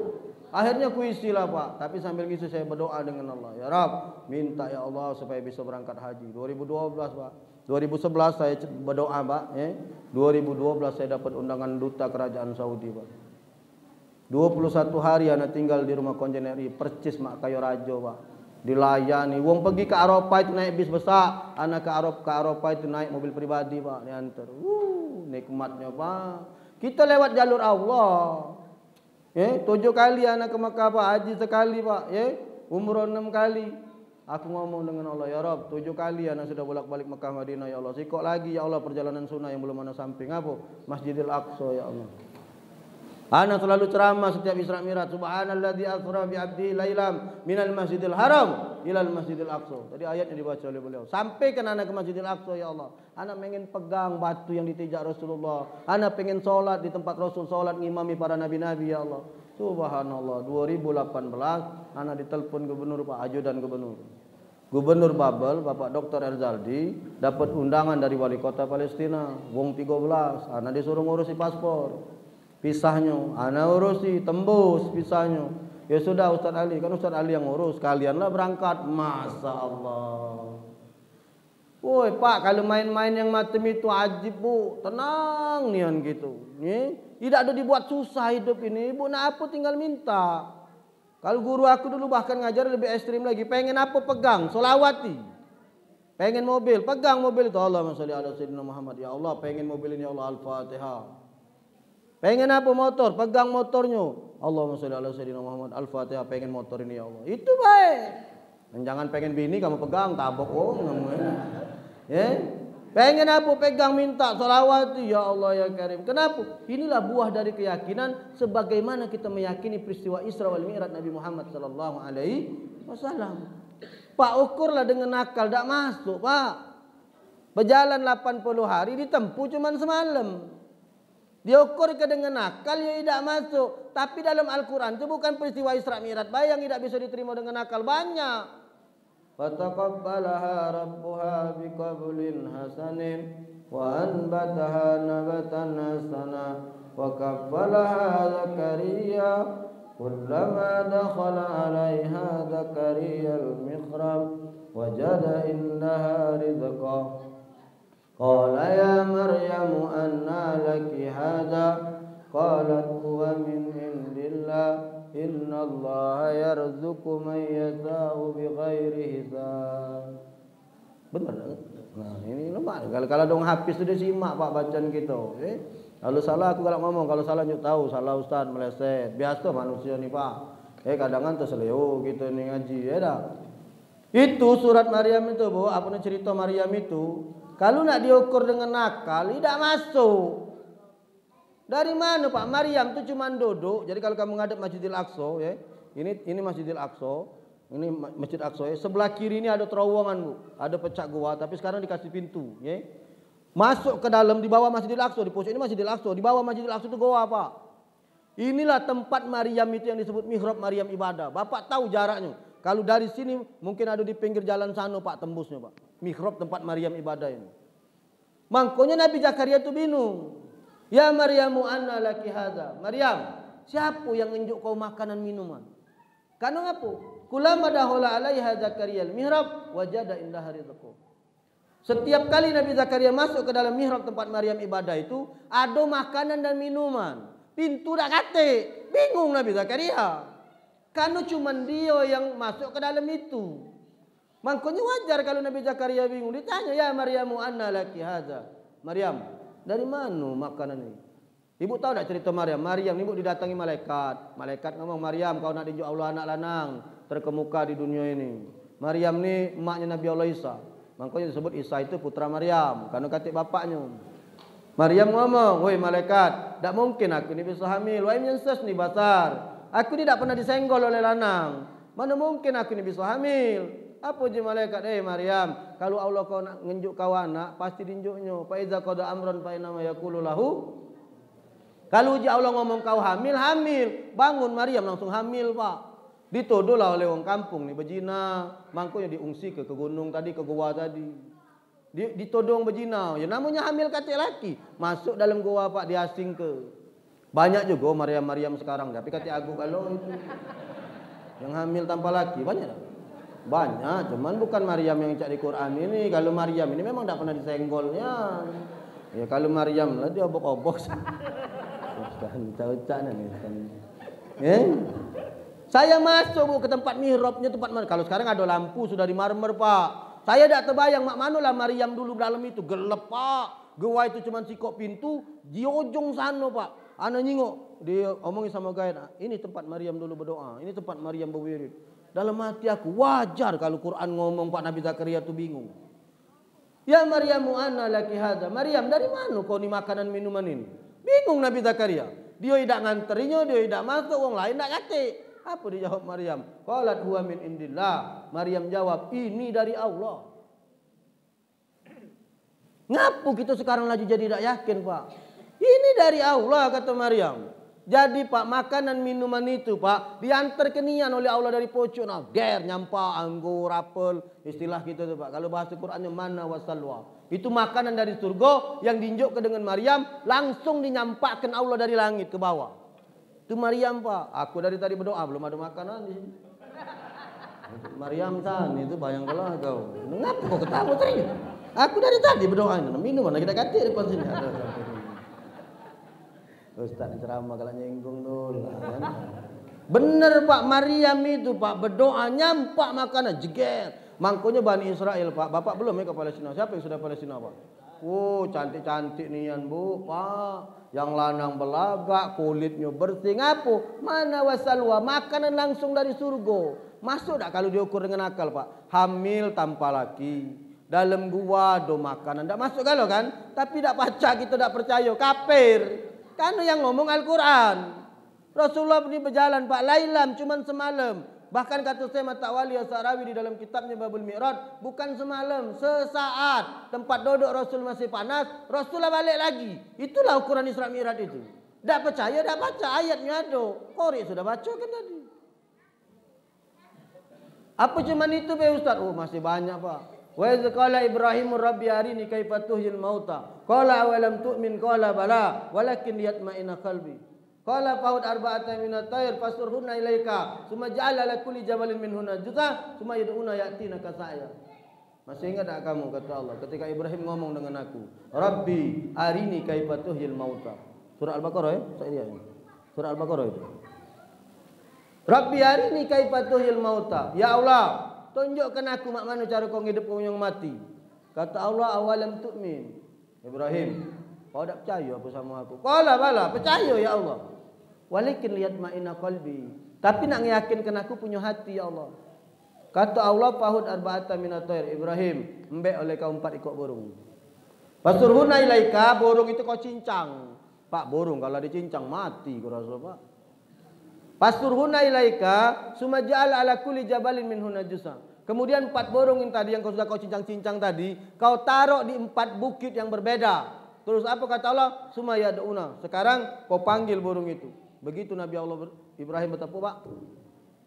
Akhirnya kuisi lah, Pak. Tapi sambil ngisi saya berdoa dengan Allah. Ya Rabb, minta ya Allah supaya bisa berangkat haji. 2012, Pak. 2011 saya berdoa, Pak. 2012 saya dapat undangan duta kerajaan Saudi, Pak. 21 hari anak tinggal di rumah konjeneri percis mak kayo rajo, Pak. Dilayani. Wong pergi ke Arafah itu naik bis besar, anak ke Arafah itu naik mobil pribadi, Pak, diantar. Nikmatnya, Pak. Kita lewat jalur Allah. 7 kali anak ke Makkah, Pak, haji sekali, Pak, umroh 6 kali. Aku ngomong dengan Allah, ya Rabb, 7 kali anak sudah bolak-balik Makkah Madinah, ya Allah. Sikok lagi ya Allah perjalanan sunnah yang belum anak samping. Apa? Masjidil Aqsa, ya Allah. Ana selalu ceramah setiap Isra Mi'raj. Subhanalladzi asra bi 'abdihi lailam minal masjidil haram ilal masjidil aqsa. Tadi ayatnya dibaca oleh beliau. Sampaikan anak ke Masjidil Aqsa ya Allah. Anak pengen pegang batu yang ditijak Rasulullah. Anak pengen solat di tempat Rasul solat ngimami para nabi-nabi ya Allah. Subhanallah. 2018 anak ditelepon gubernur, Pak, ajudan gubernur. Gubernur Babel, Bapak Dr. Erzaldi, dapat undangan dari wali kota Palestina. Wong 13. Anak disuruh ngurusi paspor. Pisahnya, anak urusi, tembus pisahnya. Ya sudah Ustaz Ali, kan Ustaz Ali yang ngurus, kalianlah berangkat. Masya Allah. Woi Pak, kalau main-main yang macam itu ajib, Bu, tenang nian gitu. Tidak ada dibuat susah hidup ini, Bu. Nah apa tinggal minta. Kalau guru aku dulu bahkan ngajar lebih ekstrim lagi. Pengen apa pegang? Solawati. Pengen mobil, pegang mobil itu. Allahumma sholli ala sayyidina Muhammad. Ya Allah, pengen mobil ini ya Allah, Al-Fatihah. Pengen apa motor? Pegang motornya. Allahumma sholli ala sayyidina Muhammad. Al-Fatihah. Pengen motor ini ya Allah. Itu baik. Dan jangan pengen bini kamu pegang, tabok namanya. Ya. Pengen apa? Pegang, minta sholawat. Ya Allah ya Karim. Kenapa? Inilah buah dari keyakinan sebagaimana kita meyakini peristiwa Isra wal Mi'raj Nabi Muhammad sallallahu alaihi wasallam. Pak, ukurlah dengan akal, tak masuk Pak. Berjalan 80 hari ditempuh cuma semalam. Diukur ke dengan akal ya tidak masuk. Tapi dalam Al-Quran itu bukan peristiwa Isra Mi'raj bayang tidak bisa diterima dengan akal, banyak. Fataqabbalaha rabbuha biqabulin hasanin wa anbataha nabatan hasana wa kaffalaha Zakaria kullama dakhala 'alaiha Zakaria al-mihrab wajada indaha rizqa qala ya Maryamu anna laki hadha qalat huwa min indillah Inna Allah yarzuqu man yasha'u bighairi hisab. Benar. Nah, ini lemah. Kalau dong habis sudah simak Pak bacaan kita. Kalau salah aku galak ngomong, kalau salah nyuk tahu, salah ustaz meleset. Biasa manusia nih Pak. Kadang-kadang terseleo gitu nih ngaji, ya dah. Itu surat Maryam itu, Bu, apa cerita Maryam itu, kalau nak diukur dengan akal tidak masuk. Dari mana Pak? Maryam itu cuma duduk. Jadi kalau kamu ngadep Masjidil Aqsa, ya, ini Masjidil Aqsa, ini Masjid Aqsa. Ya. Sebelah kiri ini ada terowongan Bu, ada pecah gua. Tapi sekarang dikasih pintu. Ya. Masuk ke dalam di bawah Masjidil Aqsa, di pojok ini Masjidil Aqsa, di bawah Masjidil Aqsa itu gua Pak. Inilah tempat Maryam itu yang disebut mihrab Maryam ibadah. Bapak tahu jaraknya. Kalau dari sini mungkin ada di pinggir jalan sana Pak tembusnya Pak. Mihrab tempat Maryam ibadah ini. Makanya Nabi Zakaria itu bingung. Ya Maryamu anna laki hadza. Maryam, siapa yang nunjuk kau makanan minuman? Kanu ngapo? Kulama dahola alaiha Zakaria al-mihrab wajada indaha rizqa. Setiap kali Nabi Zakaria masuk ke dalam mihrab tempat Maryam ibadah itu, ada makanan dan minuman. Pintu dak kate. Bingung Nabi Zakaria. Kanu cuman dia yang masuk ke dalam itu. Makanya wajar kalau Nabi Zakaria bingung. Ditanya, ya Maryamu anna laki hadza. Maryam, dari mana makanan ini? Ibu tahu tak cerita Maryam? Maryam ibu didatangi malaikat. Malaikat ngomong, Maryam kau nak diunjuk Allah anak lanang terkemuka di dunia ini. Maryam ni emaknya Nabi Allah Isa. Makanya disebut Isa itu putra Maryam. Karena kata bapaknya. Maryam ngomong, woi malaikat, tak mungkin aku ni bisa hamil. Wahai menses ni basar. Aku ni tak pernah disenggol oleh lanang. Mana mungkin aku ni bisa hamil? Apa je malaikat? Maryam, kalau Allah kau nak ngenjuk kau anak, pasti dinjuknya. Fa iza qada amran fa inna ma yaqulu lahu. Kalau je Allah ngomong kau hamil, hamil. Bangun Maryam langsung hamil, Pak. Dituduhlah oleh orang kampung ni berzina, makanya diungsi ke gunung tadi, ke gua tadi. Ditodong berzina. Ya namanya hamil kata laki. Masuk dalam gua Pak, diasing ke. Banyak juga Maryam sekarang, tapi kata aku kalau itu yang hamil tanpa laki banyak tak? Banyak, cuman bukan Maryam yang cak di Quran ini. Kalau Maryam ini memang tak pernah disenggolnya. Ya kalau Maryam lah dia obok-obok. Ucap-ucap nih. Saya masuk Bu ke tempat mihrabnya tempat mana? Kalau sekarang ada lampu sudah di marmer Pak. Saya tak terbayang mak manalah Maryam dulu dalam itu gelap Pak. Gua itu cuma sikok pintu di ujung sana Pak. Ana nyingok dia omongin sama guide. Ini tempat Maryam dulu berdoa. Ini tempat Maryam berwirid. Dalam hati aku wajar kalau Quran ngomong Pak Nabi Zakaria tu bingung. Ya Maryamu anna laki hadza. Maryam dari mana kau ni makanan minuman ini? Bingung Nabi Zakaria. Dia tidak nganterinya, dia tidak masuk, orang lain tak kata. Apa dijawab Maryam? Qalat huwa min indillah. Maryam jawab, ini dari Allah. Ngapu kita sekarang lagi jadi tidak yakin Pak? Ini dari Allah kata Maryam. Jadi Pak makanan minuman itu Pak diantar ke nian oleh Allah dari pocok nah ger nyampa anggur apel istilah kita tu Pak. Kalau bahasa Qurannya mana wasalwa. Itu makanan dari surga yang diunjukkan dengan Maryam langsung dinyampakkan Allah dari langit ke bawah. Itu Maryam Pak. Aku dari tadi berdoa belum ada makanan di sini. Maryam tan itu bayangkanlah kau. Ngapa kau ketawa serius? Aku dari tadi berdoa minuman lagi dah kata depan sini ada. Ustaz ceramah kalau nyinggung dulu kan. Bener Pak, Maryam itu Pak berdoa nyampak makanan jeger. Mangkonya Bani Israel Pak. Bapak belum ya ke Palestina? Siapa yang sudah Palestina Pak? Oh cantik-cantik nian Bu Pak. Yang lanang belagak, kulitnya bersih. Ngapu? Mana wasalwa? Makanan langsung dari surga. Masuk tak kalau diukur dengan akal Pak? Hamil tanpa laki. Dalam gua do makanan. Tak masuk kalau kan? Tapi tak baca kita tak percaya. Kafir. Kan yang ngomong Al-Quran. Rasulullah ini berjalan Pak Lailam cuman semalam. Bahkan kata saya Mata Wali As-Sa'rawi di dalam kitabnya Babul Mi'raj, bukan semalam, sesaat. Tempat duduk Rasul masih panas, Rasulullah balik lagi. Itulah ukuran Isra Mi'raj itu. Tak percaya, tak baca ayatnya ada. Korek sudah baca kan tadi. Apa cuman itu Pak Ustaz? Oh masih banyak Pak. Wa idz qala Ibrahim rabbi arini kaifa tuhyil mauta. Qala awalam tu'min qala bala walakin liyatma'inna qalbi. Qala fahud arba'atan minat tayr fasurhunna ilaika summa ja'ala ala kulli jabalin minhunna juz'a summa yad'una ya'tina kasaya. Masih ingat tak kamu kata Allah ketika Ibrahim ngomong dengan aku, Rabbi arini kaifa tuhyil mauta. Surah Al-Baqarah ya? Surah Al-Baqarah itu. Rabbi arini kaifa tuhyil mauta. Ya Allah, tunjukkan aku mak mana cara kau hidup kau yang mati. Kata Allah, awalam tu'min. Ibrahim, kau tak percaya apa sama aku? Qala bala, percaya ya Allah. Walakin liyatma'inna qalbi. Tapi nak meyakinkan aku punya hati ya Allah. Kata Allah, fahud arba'atan minat tayr. Ibrahim, embek oleh kau 4 ekor burung. Fasurhuna ilaika, burung itu kau cincang. Pak, burung kalau dicincang mati kau rasa Pak. Fasurhuna ilaika, summa ja'ala ala kulli jabalin minhunna juz'a. Kemudian 4 burung yang tadi yang kau sudah kau cincang-cincang tadi, kau taruh di 4 bukit yang berbeda. Terus apa kata Allah? Summa yad'una. Sekarang kau panggil burung itu. Begitu Nabi Allah Ibrahim bertemu Pak.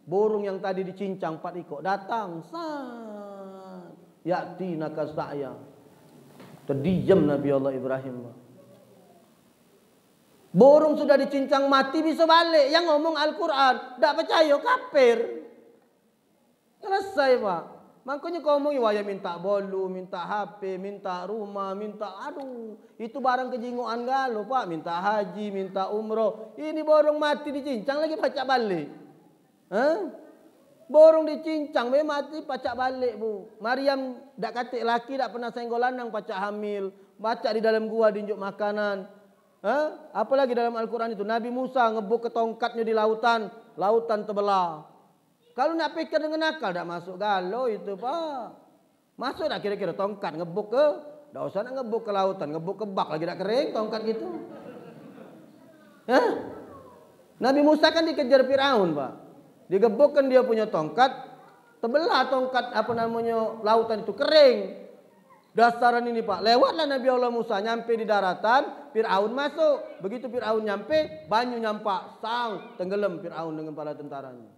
Burung yang tadi dicincang 4 ekor datang. Sat. Ya'ti nakasa'ya. Terdiam Nabi Allah Ibrahim Pak. Burung sudah dicincang mati bisa balik. Yang ngomong Al-Quran. Tak percaya kafir. Selesai Pak. Makanya kau ngomong waya minta bolu, minta HP, minta rumah, minta aduh. Itu barang kejingoan galau Pak. Minta haji, minta umroh. Ini borong mati dicincang lagi pacak balik. Borong dicincang mati pacak balik Bu. Maryam dak katik laki dak pernah senggol lanang pacak hamil. Baca di dalam gua dinjuk makanan. Apalagi dalam Al-Quran itu Nabi Musa ngebuk ke tongkatnya di lautan. Lautan terbelah. Kalau nak pikir dengan akal, tak masuk galau itu Pak. Masuk tak kira-kira tongkat ngebuk ke? Tak usah nak ngebuk ke lautan, ngebuk ke bak lagi tak kering tongkat gitu. Nabi Musa kan dikejar Fir'aun Pak. Digebukkan dia punya tongkat, terbelah tongkat apa namanya lautan itu kering. Dasaran ini Pak, lewatlah Nabi Allah Musa nyampe di daratan, Fir'aun masuk. Begitu Fir'aun nyampe, banyu nyampak, sang tenggelam Fir'aun dengan para tentaranya.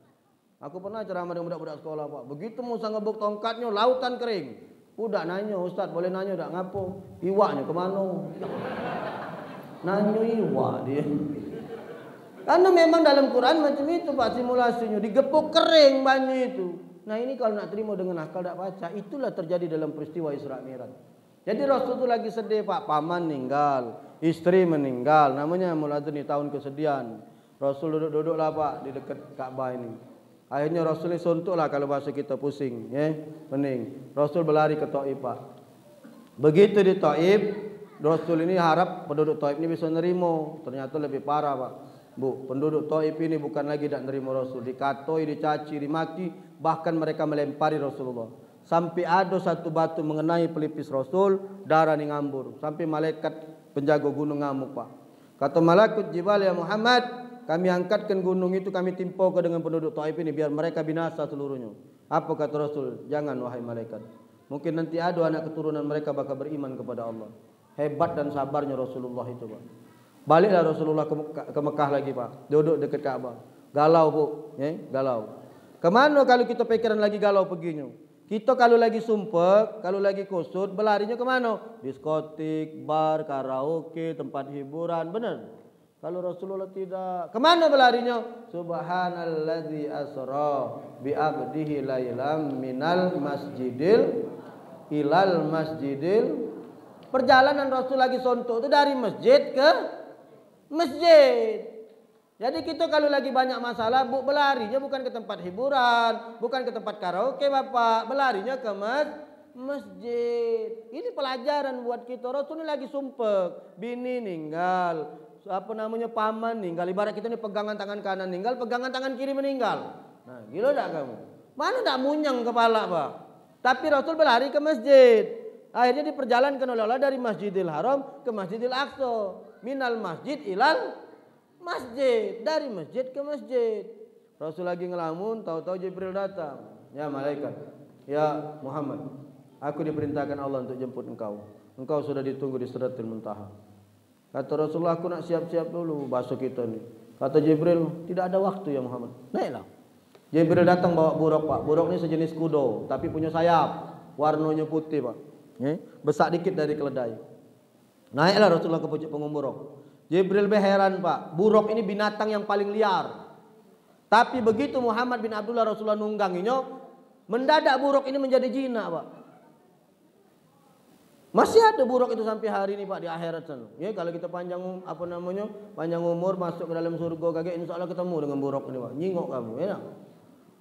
Aku pernah ceramah dengan budak-budak sekolah Pak. Begitu Musa ngebuk tongkatnya, lautan kering. Udah nanya, Ustaz boleh nanya tak ngapo? Iwaknya kemana? Nanya iwak dia. Karena memang dalam Quran macam itu Pak simulasinya. Digepuk kering banyu itu. Nah ini kalau nak terima dengan akal tak baca. Itulah terjadi dalam peristiwa Isra Mi'raj. Jadi Rasul itu lagi sedih Pak. Paman meninggal, istri meninggal. Namanya muladzni tahun kesedihan. Rasul duduk-duduklah Pak di dekat Ka'bah ini. Akhirnya Rasul ini suntuklah kalau bahasa kita pusing, pening. Rasul berlari ke Taif Pak. Begitu di Taif, Rasul ini harap penduduk Taif ini bisa nerima. Ternyata lebih parah Pak. Bu, penduduk Taif ini bukan lagi tak nerima Rasul. Dikatoi, dicaci, dimaki, bahkan mereka melempari Rasulullah. Sampai ada satu batu mengenai pelipis Rasul, darah ini ngambur. Sampai malaikat penjaga gunung ngamuk Pak. Kata malaikat Jibril, ya Muhammad, kami angkatkan gunung itu, kami timpau ke dengan penduduk Taif ini biar mereka binasa seluruhnya. Apa kata Rasul? Jangan wahai malaikat. Mungkin nanti ada anak keturunan mereka bakal beriman kepada Allah. Hebat dan sabarnya Rasulullah itu Pak. Baliklah Rasulullah ke Mekah lagi Pak. Duduk dekat Ka'bah. Galau Bu, galau. Kemana kalau kita pikiran lagi galau perginya? Kita kalau lagi sumpek, kalau lagi kusut, berlarinya kemana? Diskotik, bar, karaoke, tempat hiburan, benar? Kalau Rasulullah tidak, kemana berlarinya? Subhanalladzi asra bi abdihi lailam minal masjidil ilal masjidil. Perjalanan Rasul lagi sontok itu dari masjid ke masjid. Jadi kita kalau lagi banyak masalah, berlarinya bukan ke tempat hiburan, bukan ke tempat karaoke Bapak, berlarinya ke masjid. Ini pelajaran buat kita. Rasul ini lagi sumpek, bini ninggal, paman ninggal. Ibarat kita ini pegangan tangan kanan ninggal, pegangan tangan kiri meninggal. Nah, gila tak kamu? Mana tak munyang kepala Pak? Tapi Rasul berlari ke masjid. Akhirnya diperjalankan oleh Allah dari Masjidil Haram ke Masjidil Aqsa. Minal masjid ilal masjid, dari masjid ke masjid. Rasul lagi ngelamun, tahu-tahu Jibril datang. Ya malaikat, ya Muhammad, aku diperintahkan Allah untuk jemput engkau. Engkau sudah ditunggu di Sidratil Muntaha. Kata Rasulullah, aku nak siap-siap dulu basuh kita ni. Kata Jibril, tidak ada waktu ya Muhammad. Naiklah. Jibril datang bawa buruk Pak. Buruk ni sejenis kuda, tapi punya sayap, warnanya putih Pak. Besar dikit dari keledai. Naiklah Rasulullah ke pucuk punggung buruk. Jibril berheran Pak, buruk ini binatang yang paling liar. Tapi begitu Muhammad bin Abdullah Rasulullah nungganginya, mendadak buruk ini menjadi jinak Pak. Masih ada buruk itu sampai hari ini Pak di akhirat sana. Ya, kalau kita panjang panjang umur masuk ke dalam surga kagak, insya Allah ketemu dengan buruk ini Pak. Nyingok kamu, ya.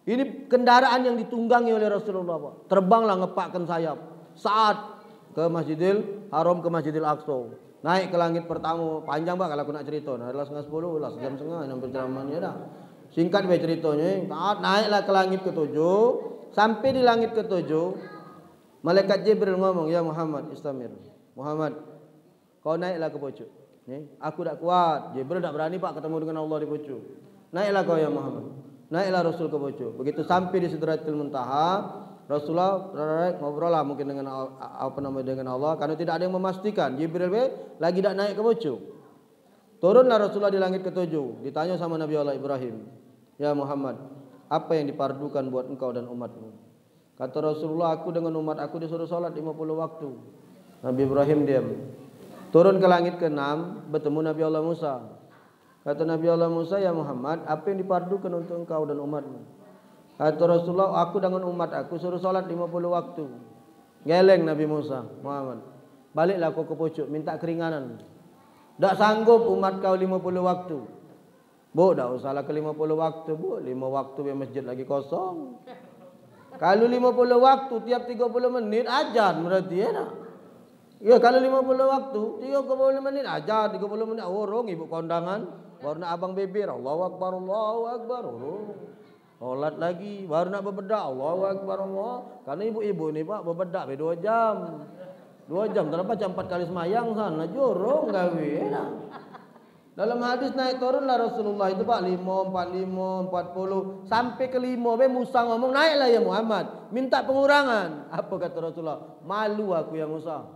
Ini kendaraan yang ditunggangi oleh Rasulullah Pak. Terbanglah ngepakkan sayap saat ke Masjidil Haram ke Masjidil Aqsa. Naik ke langit pertama, panjang Pak kalau aku nak cerita. Nah, adalah 9:30, lah sejam setengah yang berceramahnya dah. Singkat bae ceritanya. Naiklah ke langit ke-7, sampai di langit ke-7, malaikat Jibril ngomong, "Ya Muhammad, istamir. Muhammad, kau naiklah ke pucuk. Aku tak kuat." Jibril tak berani Pak ketemu dengan Allah di pucuk. "Naiklah kau ya Muhammad." Naiklah Rasul ke pucuk. Begitu sampai di Sidratil Muntaha, Rasulullah ngobrol lah mungkin dengan dengan Allah, karena tidak ada yang memastikan. Jibril lagi tak naik ke pucuk. Turunlah Rasulullah di langit ke-7. Ditanya sama Nabi Allah Ibrahim, "Ya Muhammad, apa yang dipardukan buat engkau dan umatmu?" Kata Rasulullah, "Aku dengan umat aku disuruh salat 50 waktu." Nabi Ibrahim diam. Turun ke langit ke-6, bertemu Nabi Allah Musa. Kata Nabi Allah Musa, "Ya Muhammad, apa yang dipardukan untuk engkau dan umatmu?" Kata Rasulullah, "Aku dengan umat aku suruh salat 50 waktu." Geleng Nabi Musa, "Muhammad, baliklah kau ke pucuk, minta keringanan. Tak sanggup umat kau 50 waktu." "Bu, tak usahlah ke 50 waktu, Bu. 5 waktu di masjid lagi kosong." Kalau 50 waktu tiap 30 menit ajan berarti ya nak? Ya kalau 50 waktu 30 menit ajan, 30 menit orang ibu kondangan, baru nak abang beber, Allahu Akbar, Allahu Akbar. Sholat lagi, baru nak berbedak, Allahu Akbar Allah. Karena ibu-ibu ni Pak berbedak 2 jam. 2 jam, terlepas jam 4 kali semayang sana, jorong gawe. Dalam hadis naik turunlah Rasulullah itu Pak 5, 45, 40 sampai ke 5. Musa ngomong, "Naiklah ya Muhammad, minta pengurangan." Apa kata Rasulullah? "Malu aku ya Musa.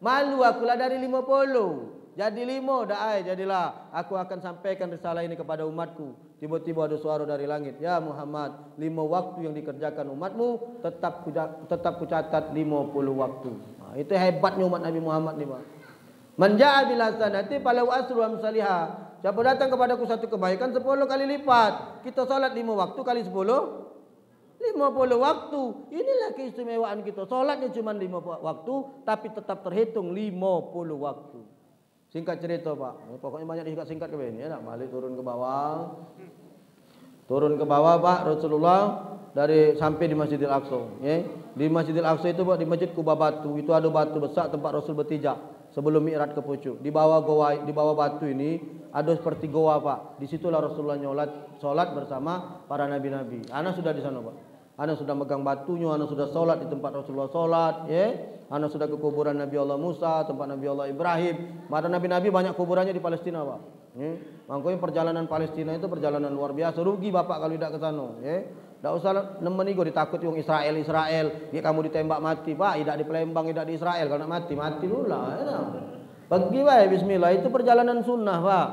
Malu akulah dari 50. Jadi 5 dah jadilah. Aku akan sampaikan risalah ini kepada umatku." Tiba-tiba ada suara dari langit, "Ya Muhammad, 5 waktu yang dikerjakan umatmu tetap kucatat 50 waktu." Nah, itu hebatnya umat Nabi Muhammad ni Pak. "Man jaa bil hasanati falahu asru amsalihah." Siapa datang kepadaku satu kebaikan 10 kali lipat. Kita salat 5 waktu kali 10, 50 waktu. Inilah keistimewaan kita. Salatnya cuma 5 waktu tapi tetap terhitung 50 waktu. Singkat cerita Pak, pokoknya banyak disingkat ke bawah. Ya, balik turun ke bawah. Turun ke bawah Pak, Rasulullah dari sampai di Masjidil Aqsa. Ya. Di Masjidil Aqsa itu Pak, di Masjid Kubah Batu, itu ada batu besar tempat Rasul bertijak sebelum mi'raj ke pucuk. Di bawah batu ini ada seperti goa Pak. Di situlah Rasulullah sholat bersama para nabi-nabi. Ana sudah di sana Pak. Ana sudah megang batunya, ana sudah sholat di tempat Rasulullah sholat, ya. Ana sudah ke kuburan Nabi Allah Musa, tempat Nabi Allah Ibrahim. Maka nabi-nabi banyak kuburannya di Palestina, Pak. Ya. Makanya perjalanan Palestina itu perjalanan luar biasa. Rugi Bapak kalau tidak ke sana, ya. Tak usah nemeni go ditakut yung Israel, ya kamu ditembak mati, Pak. Tidak di Palembang, tidak di Israel. Kalau nak mati dulu lah, ya. Pergi baik bismillah, itu perjalanan sunnah, Pak.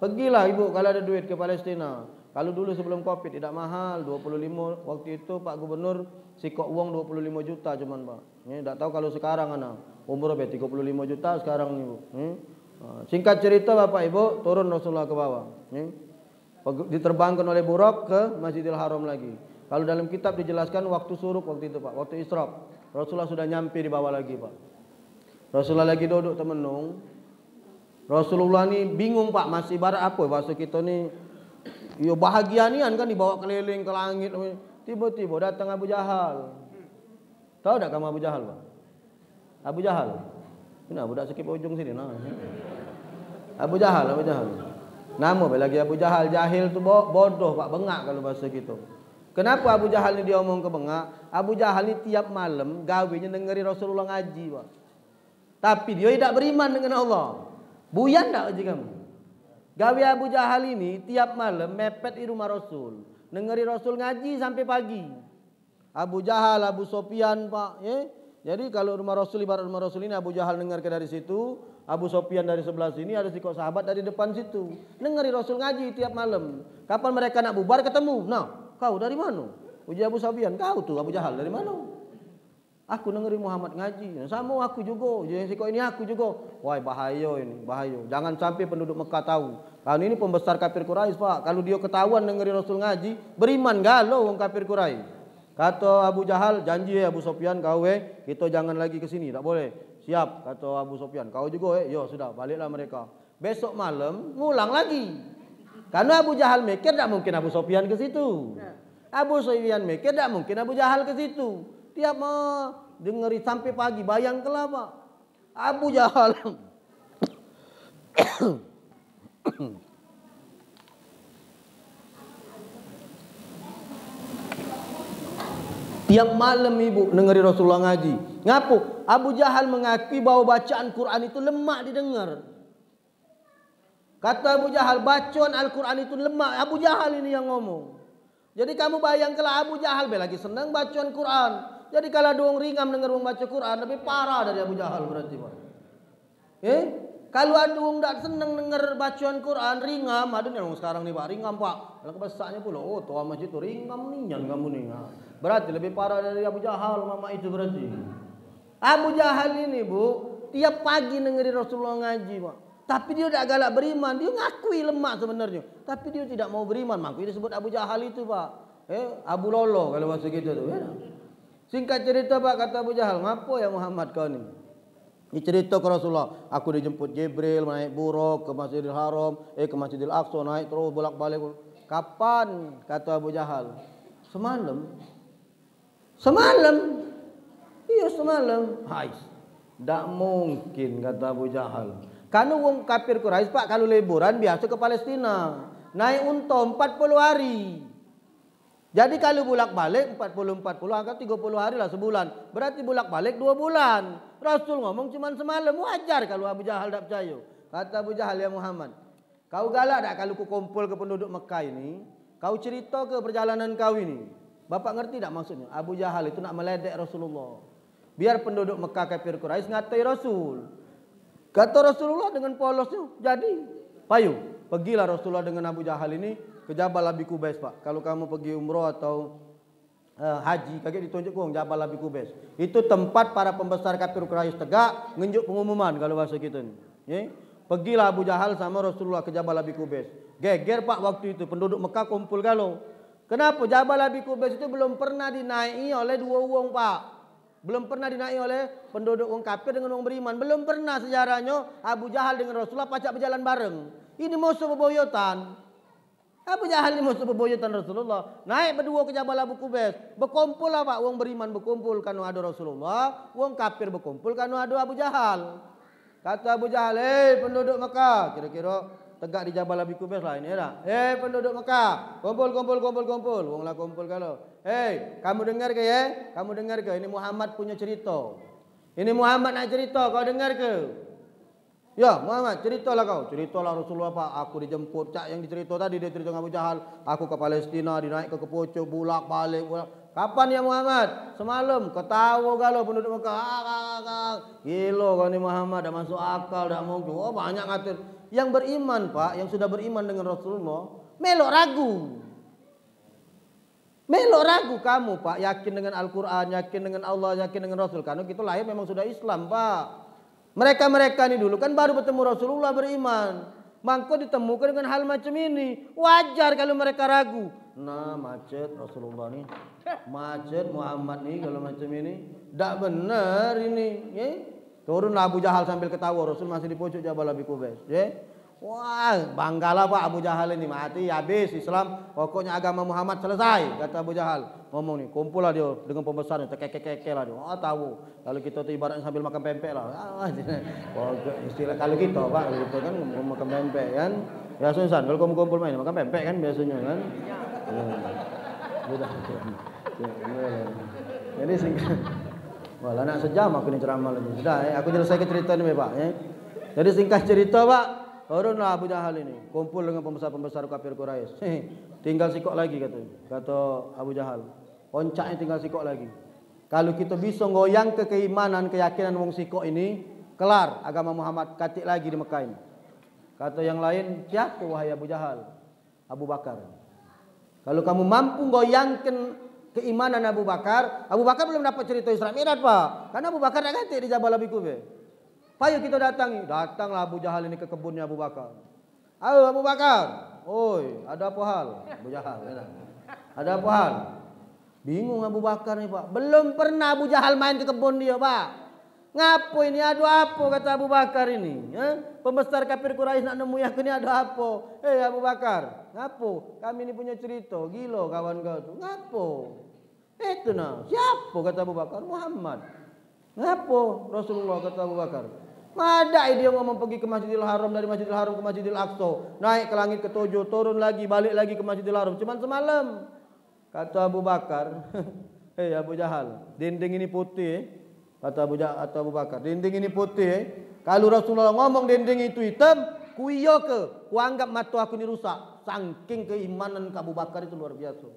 Pergilah Ibu kalau ada duit ke Palestina. Kalau dulu sebelum Covid tidak mahal, 25 waktu itu Pak Gubernur sikok uang 25 juta cuman Pak. Tak tahu kalau sekarang ana. Umur berapa 35 juta sekarang nih Bu. Singkat cerita Bapak Ibu, turun Rasulullah ke bawah. Diterbangkan oleh buruk ke Masjidil Haram lagi. Kalau dalam kitab dijelaskan waktu suruk waktu itu Pak, waktu Isra. Rasulullah sudah nyampe di bawah lagi Pak. Rasulullah lagi duduk temenung. Rasulullah ni bingung Pak, masih ibarat apa bahasa kita ni Yo bahagia nian kan dibawa keliling ke langit. Tiba-tiba datang Abu Jahal. Tahu tak kamu Abu Jahal, Pak? Abu Jahal. Ini budak skip ujung sini nah. Abu Jahal. Nama lagi Abu Jahal, jahil tu bodoh Pak, bengak kalau bahasa gitu. Kenapa Abu Jahal ni dia omong ke bengak? Abu Jahal ni tiap malam gawenya dengeri Rasulullah ngaji, Pak. Tapi dia tidak beriman dengan Allah. Buyan tak uji kamu? Gawe Abu Jahal ini tiap malam mepet di rumah Rasul, dengeri Rasul ngaji sampai pagi. Abu Jahal, Abu Sofyan, Pak, ya. Jadi kalau rumah Rasul, ibarat rumah Rasul ini, Abu Jahal dengar ke dari situ, Abu Sofyan dari sebelah sini, ada sikok sahabat dari depan situ. Dengeri Rasul ngaji tiap malam. Kapan mereka nak bubar ketemu. Nah, kau dari mana? Uji Abu Sofyan, kau tuh Abu Jahal dari mana? Aku dengeri Muhammad ngaji. Sama aku juga. Jadi sikok ini aku juga. Wah, bahaya ini, bahaya. Jangan sampai penduduk Mekah tahu. Kalau ini pembesar kafir Quraisy, Pak. Kalau dia ketahuan dengeri Rasul ngaji, beriman galau orang kafir Quraisy. Kata Abu Jahal, janji Abu Sofyan kau kita jangan lagi ke sini, tak boleh. Siap, kata Abu Sofyan. Kau juga yo sudah, baliklah mereka. Besok malam ngulang lagi. Karena Abu Jahal mikir tak mungkin Abu Sofyan ke situ. Abu Sofyan mikir tak mungkin Abu Jahal ke situ. Tiap mau dengeri sampai pagi, bayangkanlah Pak. Abu Jahal tiap malam ibu dengeri Rasulullah ngaji. Ngapu? Abu Jahal mengakui bahwa bacaan Quran itu lemah didengar. Kata Abu Jahal, bacaan Al-Quran itu lemah. Abu Jahal ini yang ngomong. Jadi kamu bayangkanlah Abu Jahal lagi senang bacaan Quran. Jadi kalau ada orang ringam dengar orang baca Quran, lebih parah dari Abu Jahal berarti Pak. Kalau ada orang tak senang dengar bacaan Quran, ringam. Ada nih orang sekarang nih Pak, ringam Pak. Kalau kebesarnya pula, oh tua masjid itu ringam nih, yang kamu nih. Berarti lebih parah dari Abu Jahal, mama itu berarti. Abu Jahal ini Bu, tiap pagi dengeri Rasulullah ngaji Pak. Tapi dia tidak galak beriman, dia ngakui lemah sebenarnya. Tapi dia tidak mau beriman, makanya disebut Abu Jahal itu Pak. Abu Lolo kalau bahasa gitu tuh. Singkat cerita Pak, kata Abu Jahal, ngapo ya Muhammad kau ni? Ini cerita ke Rasulullah, aku dijemput Jibril naik buruk ke Masjidil Haram, ke Masjidil Aqsa naik terus bolak-balik. Kapan? Kata Abu Jahal. Semalam. Iya semalam. Hai. Tak mungkin kata Abu Jahal. Karena wong kafir Quraisy Pak kalau liburan biasa ke Palestina. Naik unta 40 hari. Jadi kalau bolak-balik 40 angka 30 hari lah sebulan. Berarti bolak-balik 2 bulan. Rasul ngomong cuma semalam, wajar kalau Abu Jahal tak percaya. Kata Abu Jahal, ya Muhammad, kau galak tak kalau ku kumpul ke penduduk Mekah ini, kau cerita ke perjalanan kau ini. Bapak ngerti tak maksudnya? Abu Jahal itu nak meledek Rasulullah. Biar penduduk Mekah kafir Quraisy ngatai Rasul. Kata Rasulullah dengan polosnya, jadi payu. Pergilah Rasulullah dengan Abu Jahal ini ke Jabal Abi Qubais Pak. Kalau kamu pergi umrah atau haji, kagak ditunjuk kong Jabal Abi Qubais. Itu tempat para pembesar kafir Quraisy tegak ngenjuk pengumuman kalau bahasa kita ni. Pergilah Abu Jahal sama Rasulullah ke Jabal Abi Qubais. Geger Pak waktu itu penduduk Mekah kumpul galau. Kenapa? Jabal Abi Qubais itu belum pernah dinaiki oleh dua wong Pak. Belum pernah dinaiki oleh penduduk wong kafir dengan wong beriman. Belum pernah sejarahnya Abu Jahal dengan Rasulullah pacak berjalan bareng. Ini musuh beboyotan. Abu Jahal ini musuh beboyotan Rasulullah. Naik berdua ke Jabal Abi Qubais. Berkumpul lah Pak. Wong beriman berkumpul karena ada Rasulullah. Wong kafir berkumpul karena ada Abu Jahal. Kata Abu Jahal, penduduk Mekah. Kira-kira tegak di Jabal Abi Qubais lah ini dah. Penduduk Mekah. Kumpul. Wong lah kumpul kalau. Kamu dengar ke ya? Kamu dengar ke? Ini Muhammad punya cerita. Ini Muhammad nak cerita. Kau dengar ke? Ya Muhammad, ceritalah kau. Ceritalah Rasulullah Pak. Aku dijemput. Cak yang dicerita tadi dia cerita dengan Abu Jahal. Aku ke Palestina, dinaik ke Pucuk, bulak balik. Kapan ya Muhammad? Semalam. Ketawa galau penduduk Mekah. Gila kau ni Muhammad. Dah masuk akal, dah mungkin. Oh banyak ngatur. Yang beriman Pak, yang sudah beriman dengan Rasulullah, melok ragu kamu Pak. Yakin dengan Al-Quran, yakin dengan Allah, yakin dengan Rasul. Karena kita lahir memang sudah Islam Pak. Mereka ni dulu kan baru bertemu Rasulullah beriman. Maka ditemukan dengan hal macam ini. Wajar kalau mereka ragu. Nah macet Rasulullah ni. Macet Muhammad ni kalau macam ini. Tak benar ini. Turunlah Abu Jahal sambil ketawa. Rasul masih di pucuk Jabal Abi Qubais. Wah, banggalah Pak Abu Jahal ini, mati habis Islam, pokoknya agama Muhammad selesai, kata Abu Jahal. Ngomong nih, kumpul lah dia dengan pembesarnya, keke lah dia. Oh tahu, kalau kita tuh ibaratnya sambil makan pempek lah. Istilah kalau kita Pak, gitu kan makan pempek kan. Ya Sunsan, kalau kamu kumpul main makan pempek kan biasanya kan. Jadi singkat. Wah, nak sejam aku ini ceramah lagi. Sudah, aku selesai cerita ini Pak. Jadi singkat cerita Pak. Turunlah Abu Jahal ini, kumpul dengan pembesar-pembesar kafir Quraisy. Tinggal sikok lagi kata Abu Jahal. Poncaknya tinggal sikok lagi. Kalau kita bisa ngoyang ke keimanan, keyakinan wong sikok ini, kelar agama Muhammad katik lagi di Mekah ini. Kata yang lain, siapa wahai Abu Jahal? Abu Bakar. Kalau kamu mampu goyangkan keimanan Abu Bakar belum dapat cerita Isra Mi'raj Pak. Karena Abu Bakar dah katik di Jabal Abi Qubais. Payo kita datangi. Datanglah Abu Jahal ini ke kebunnya Abu Bakar. Ayo Abu Bakar. Oi, ada apa hal? Abu Jahal. Ada apa hal? Bingung Abu Bakar nih Pak. Belum pernah Abu Jahal main ke kebun dia Pak. Ngapo ini? Ada apa kata Abu Bakar ini? Pembesar kafir Quraisy nak nemu yang ini ada apa? Abu Bakar. Ngapo? Kami ini punya cerita. Gila kawan kau tu. Ngapo? Itu nah. Siapa kata Abu Bakar? Muhammad. Ngapo? Rasulullah kata Abu Bakar. Ada dia ngomong pergi ke Masjidil Haram, dari Masjidil Haram ke Masjidil Aqsa, naik ke langit ketujuh, turun lagi, balik lagi ke Masjidil Haram, cuman semalam. Kata Abu Bakar, hei Abu Jahal, dinding ini putih. Kata Abu Bakar, dinding ini putih. Kalau Rasulullah ngomong dinding itu hitam, kuiyo ke, kuanggap mata aku ini rusak. Saking keimanan Abu Bakar itu luar biasa.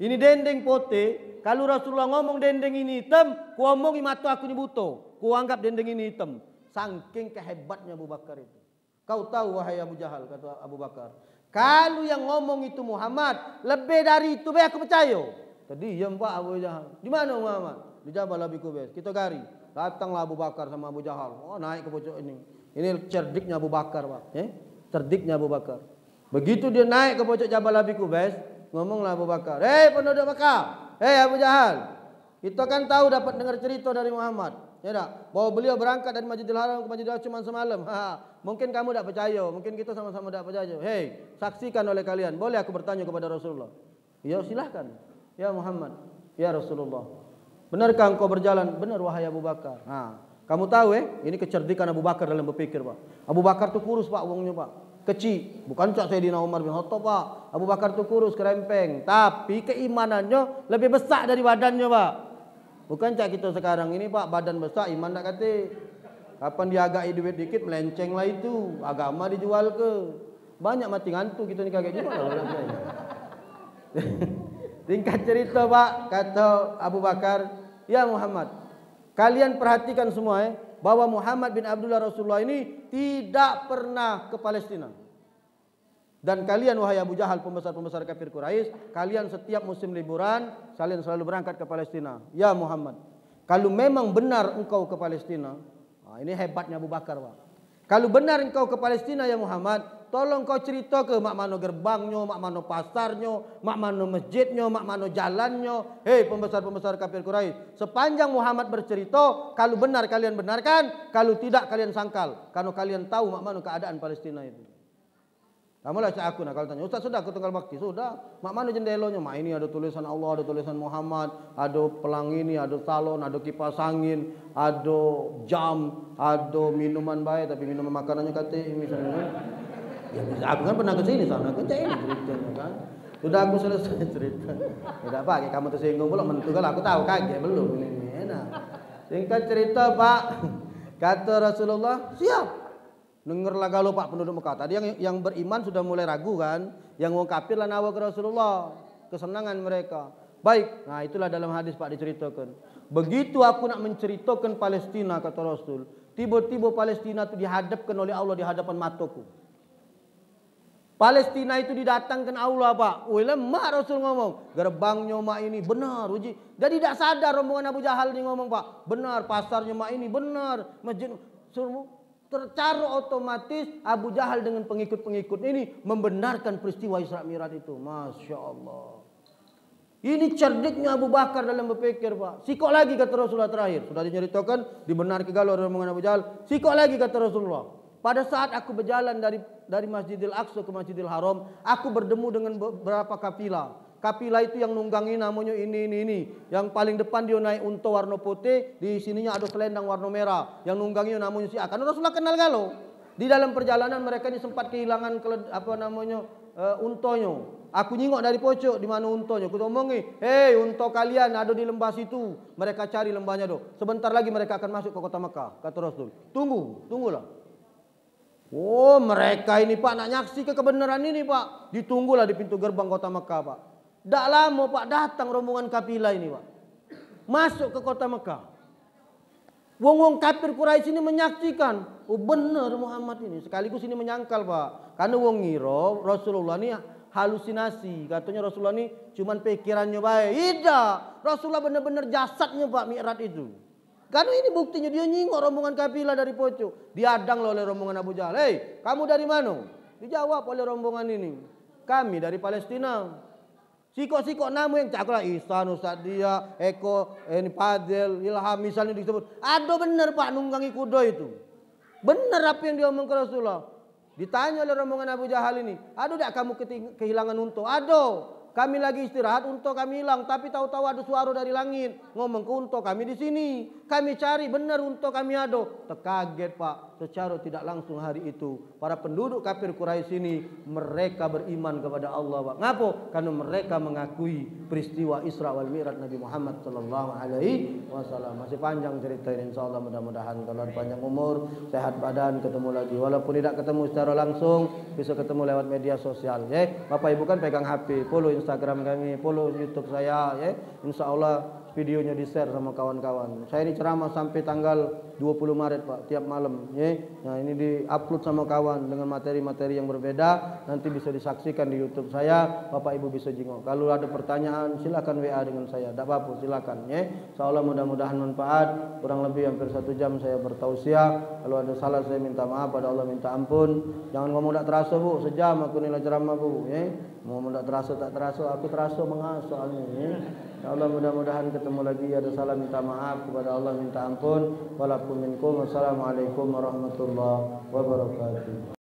Ini dinding putih. Kalau Rasulullah ngomong dinding ini hitam, ku omongi mata aku ini buta. Ku anggap dinding ini hitam. Saking kehebatnya Abu Bakar itu. Kau tahu wahai Abu Jahal, kata Abu Bakar. Kalau yang ngomong itu Muhammad, lebih dari itu aku percaya. Tadi ya Pak Abu Jahal. Di mana Muhammad? Di Jabal Abi Qubais. Kita gari. Datanglah Abu Bakar sama Abu Jahal. Oh naik ke pojok ini. Ini cerdiknya Abu Bakar Pak. Cerdiknya Abu Bakar. Begitu dia naik ke pojok Jabal Abi Qubais, ngomonglah Abu Bakar. Hei penduduk Mekah. Hei Abu Jahal. Kita kan tahu dapat dengar cerita dari Muhammad. Ya tak? Bahwa beliau berangkat dari Masjidil Haram ke Masjidil Aqsa cuma semalam. Mungkin kamu tak percaya, mungkin kita sama-sama tak percaya. Hei, saksikan oleh kalian. Boleh aku bertanya kepada Rasulullah? Ya silahkan. Ya Muhammad, ya Rasulullah. Benarkah engkau berjalan? Benar wahai Abu Bakar. Kamu tahu ini kecerdikan Abu Bakar dalam berpikir Pak. Abu Bakar tu kurus Pak wongnya Pak. Kecil, bukan cak Sayyidina Umar bin Khattab Pak. Abu Bakar tu kurus, kerempeng, tapi keimanannya lebih besar dari badannya Pak. Bukan cak kita sekarang ini Pak, badan besar iman tak kata. Kapan dia agak duit dikit melenceng lah itu, agama dijual ke. Banyak mati ngantuk kita ni kaget juga. Singkat cerita Pak, kata Abu Bakar, ya Muhammad, kalian perhatikan semua bahwa Muhammad bin Abdullah Rasulullah ini tidak pernah ke Palestina. Dan kalian wahai Abu Jahal, pembesar-pembesar kafir Quraisy, kalian setiap musim liburan kalian selalu berangkat ke Palestina. Ya Muhammad, kalau memang benar engkau ke Palestina, ini hebatnya Abu Bakar Pak. Kalau benar engkau ke Palestina ya Muhammad, tolong kau cerita ke mak mano gerbangnya, mak mano pasarnya, mak mano masjidnya, mak mano jalannya. Hei pembesar-pembesar kafir Quraisy, sepanjang Muhammad bercerita, kalau benar kalian benarkan, kalau tidak kalian sangkal. Karena kalian tahu mak mano keadaan Palestina itu. Kamu lah cak aku nak kalau tanya, Ustaz sudah aku tunggal bakti sudah. Mak mana jendelanya? Mak ini ada tulisan Allah, ada tulisan Muhammad, ada pelang ini, ada salon, ada kipas angin, ada jam, ada minuman baik, tapi minuman makanannya kata misalnya. Ya aku kan pernah ke sini sana, kan cak ini ceritanya kan. Sudah aku selesai cerita. Tidak apa, kamu tersinggung pula mentu kalau aku tahu kaget belum ini. Enak. Singkat cerita Pak, kata Rasulullah, siap. Dengarlah kalau Pak penduduk Mekah. Tadi yang beriman sudah mulai ragu kan. Yang orang kafir lah nawa ke Rasulullah. Kesenangan mereka. Baik. Nah itulah dalam hadis Pak diceritakan. Begitu aku nak menceritakan Palestina kata Rasul. Tiba-tiba Palestina itu dihadapkan oleh Allah di hadapan mataku. Palestina itu didatangkan Allah Pak. Wih lemah Rasul ngomong. Gerbangnya mak ini benar. Uji. Jadi tidak sadar rombongan Abu Jahal ini ngomong Pak. Benar pasarnya mak ini benar. Masjid. Secara otomatis Abu Jahal dengan pengikut-pengikut ini membenarkan peristiwa Isra Mi'raj itu. Masya Allah. Ini cerdiknya Abu Bakar dalam berpikir Pak. Sikok lagi kata Rasulullah terakhir. Sudah diceritakan dibenar ke galau rombongan Abu Jahal. Sikok lagi kata Rasulullah. Pada saat aku berjalan dari Masjidil Aqsa ke Masjidil Haram, aku bertemu dengan beberapa kafilah. Kafilah itu yang nunggangi namanya ini. Yang paling depan dia naik unta warna putih, di sininya ada selendang warna merah. Yang nunggangi namanya si A. Karena Rasulullah kenal galau. Di dalam perjalanan mereka ini sempat kehilangan untonya. Aku nyingok dari pojok di mana untonya. Aku ngomongi, hei unta kalian ada di lembah situ. Mereka cari lembahnya do. Sebentar lagi mereka akan masuk ke kota Mekah. Kata Rasul. Tunggulah. Oh mereka ini Pak nak nyaksi kebenaran ini Pak. Ditunggulah di pintu gerbang kota Mekah Pak. Tak lama Pak datang rombongan kafilah ini Pak. Masuk ke kota Mekah. Wong kafir Quraisy ini menyaksikan. Oh benar Muhammad ini. Sekaligus ini menyangkal Pak. Karena wong ngiro Rasulullah ini halusinasi. Katanya Rasulullah ini cuman pikirannya baik. Tidak. Rasulullah benar-benar jasadnya Pak Mi'raj itu. Karena ini buktinya dia nyingok rombongan kafilah dari pojok. Diadang oleh rombongan Abu Jahal. Hei kamu dari mana? Dijawab oleh rombongan ini. Kami dari Palestina. Sikok-sikok nama yang cakap Ihsan, Ustaz Dia, Eko, ini Fadil, Ilham misalnya disebut. Ada benar Pak nunggangi kuda itu. Benar apa yang dia omong ke Rasulullah. Ditanya oleh rombongan Abu Jahal ini. Ada tak kamu kehilangan unta? Ada. Kami lagi istirahat, unta kami hilang. Tapi tahu-tahu ada suara dari langit. Ngomong ke unta kami di sini. Kami cari, benar unta kami ada. Terkaget Pak. Secara tidak langsung hari itu. Para penduduk kafir Quraisy ini. Mereka beriman kepada Allah Pak. Ngapa? Karena mereka mengakui peristiwa Isra wal Mi'raj Nabi Muhammad SAW. Masih panjang cerita ini. InsyaAllah mudah-mudahan. Kalau ada panjang umur, sehat badan, ketemu lagi. Walaupun tidak ketemu secara langsung. Bisa ketemu lewat media sosial. Ya. Bapak Ibu kan pegang HP. Follow Instagram kami, follow YouTube saya ya. Insyaallah videonya di-share sama kawan-kawan. Saya ini ceramah sampai tanggal 20 Maret Pak, tiap malam ya. Nah, ini di-upload sama kawan dengan materi-materi yang berbeda, nanti bisa disaksikan di YouTube saya. Bapak Ibu bisa jenguk. Kalau ada pertanyaan silakan WA dengan saya. Tidak apa-apa silakan ya. Insyaallah mudah-mudahan manfaat. Kurang lebih hampir 1 jam saya bertausiah. Kalau ada salah saya minta maaf, pada Allah minta ampun. Jangan ngomong tak terasa Bu, sejam aku nilai ceramah Bu ya. Mau tak terasa, aku terasa mengas soalnya ya. Ya Allah mudah-mudahan ketemu lagi. Ada salah minta maaf, kepada Allah minta ampun. Walakum minkum. Wassalamualaikum warahmatullahi wabarakatuh.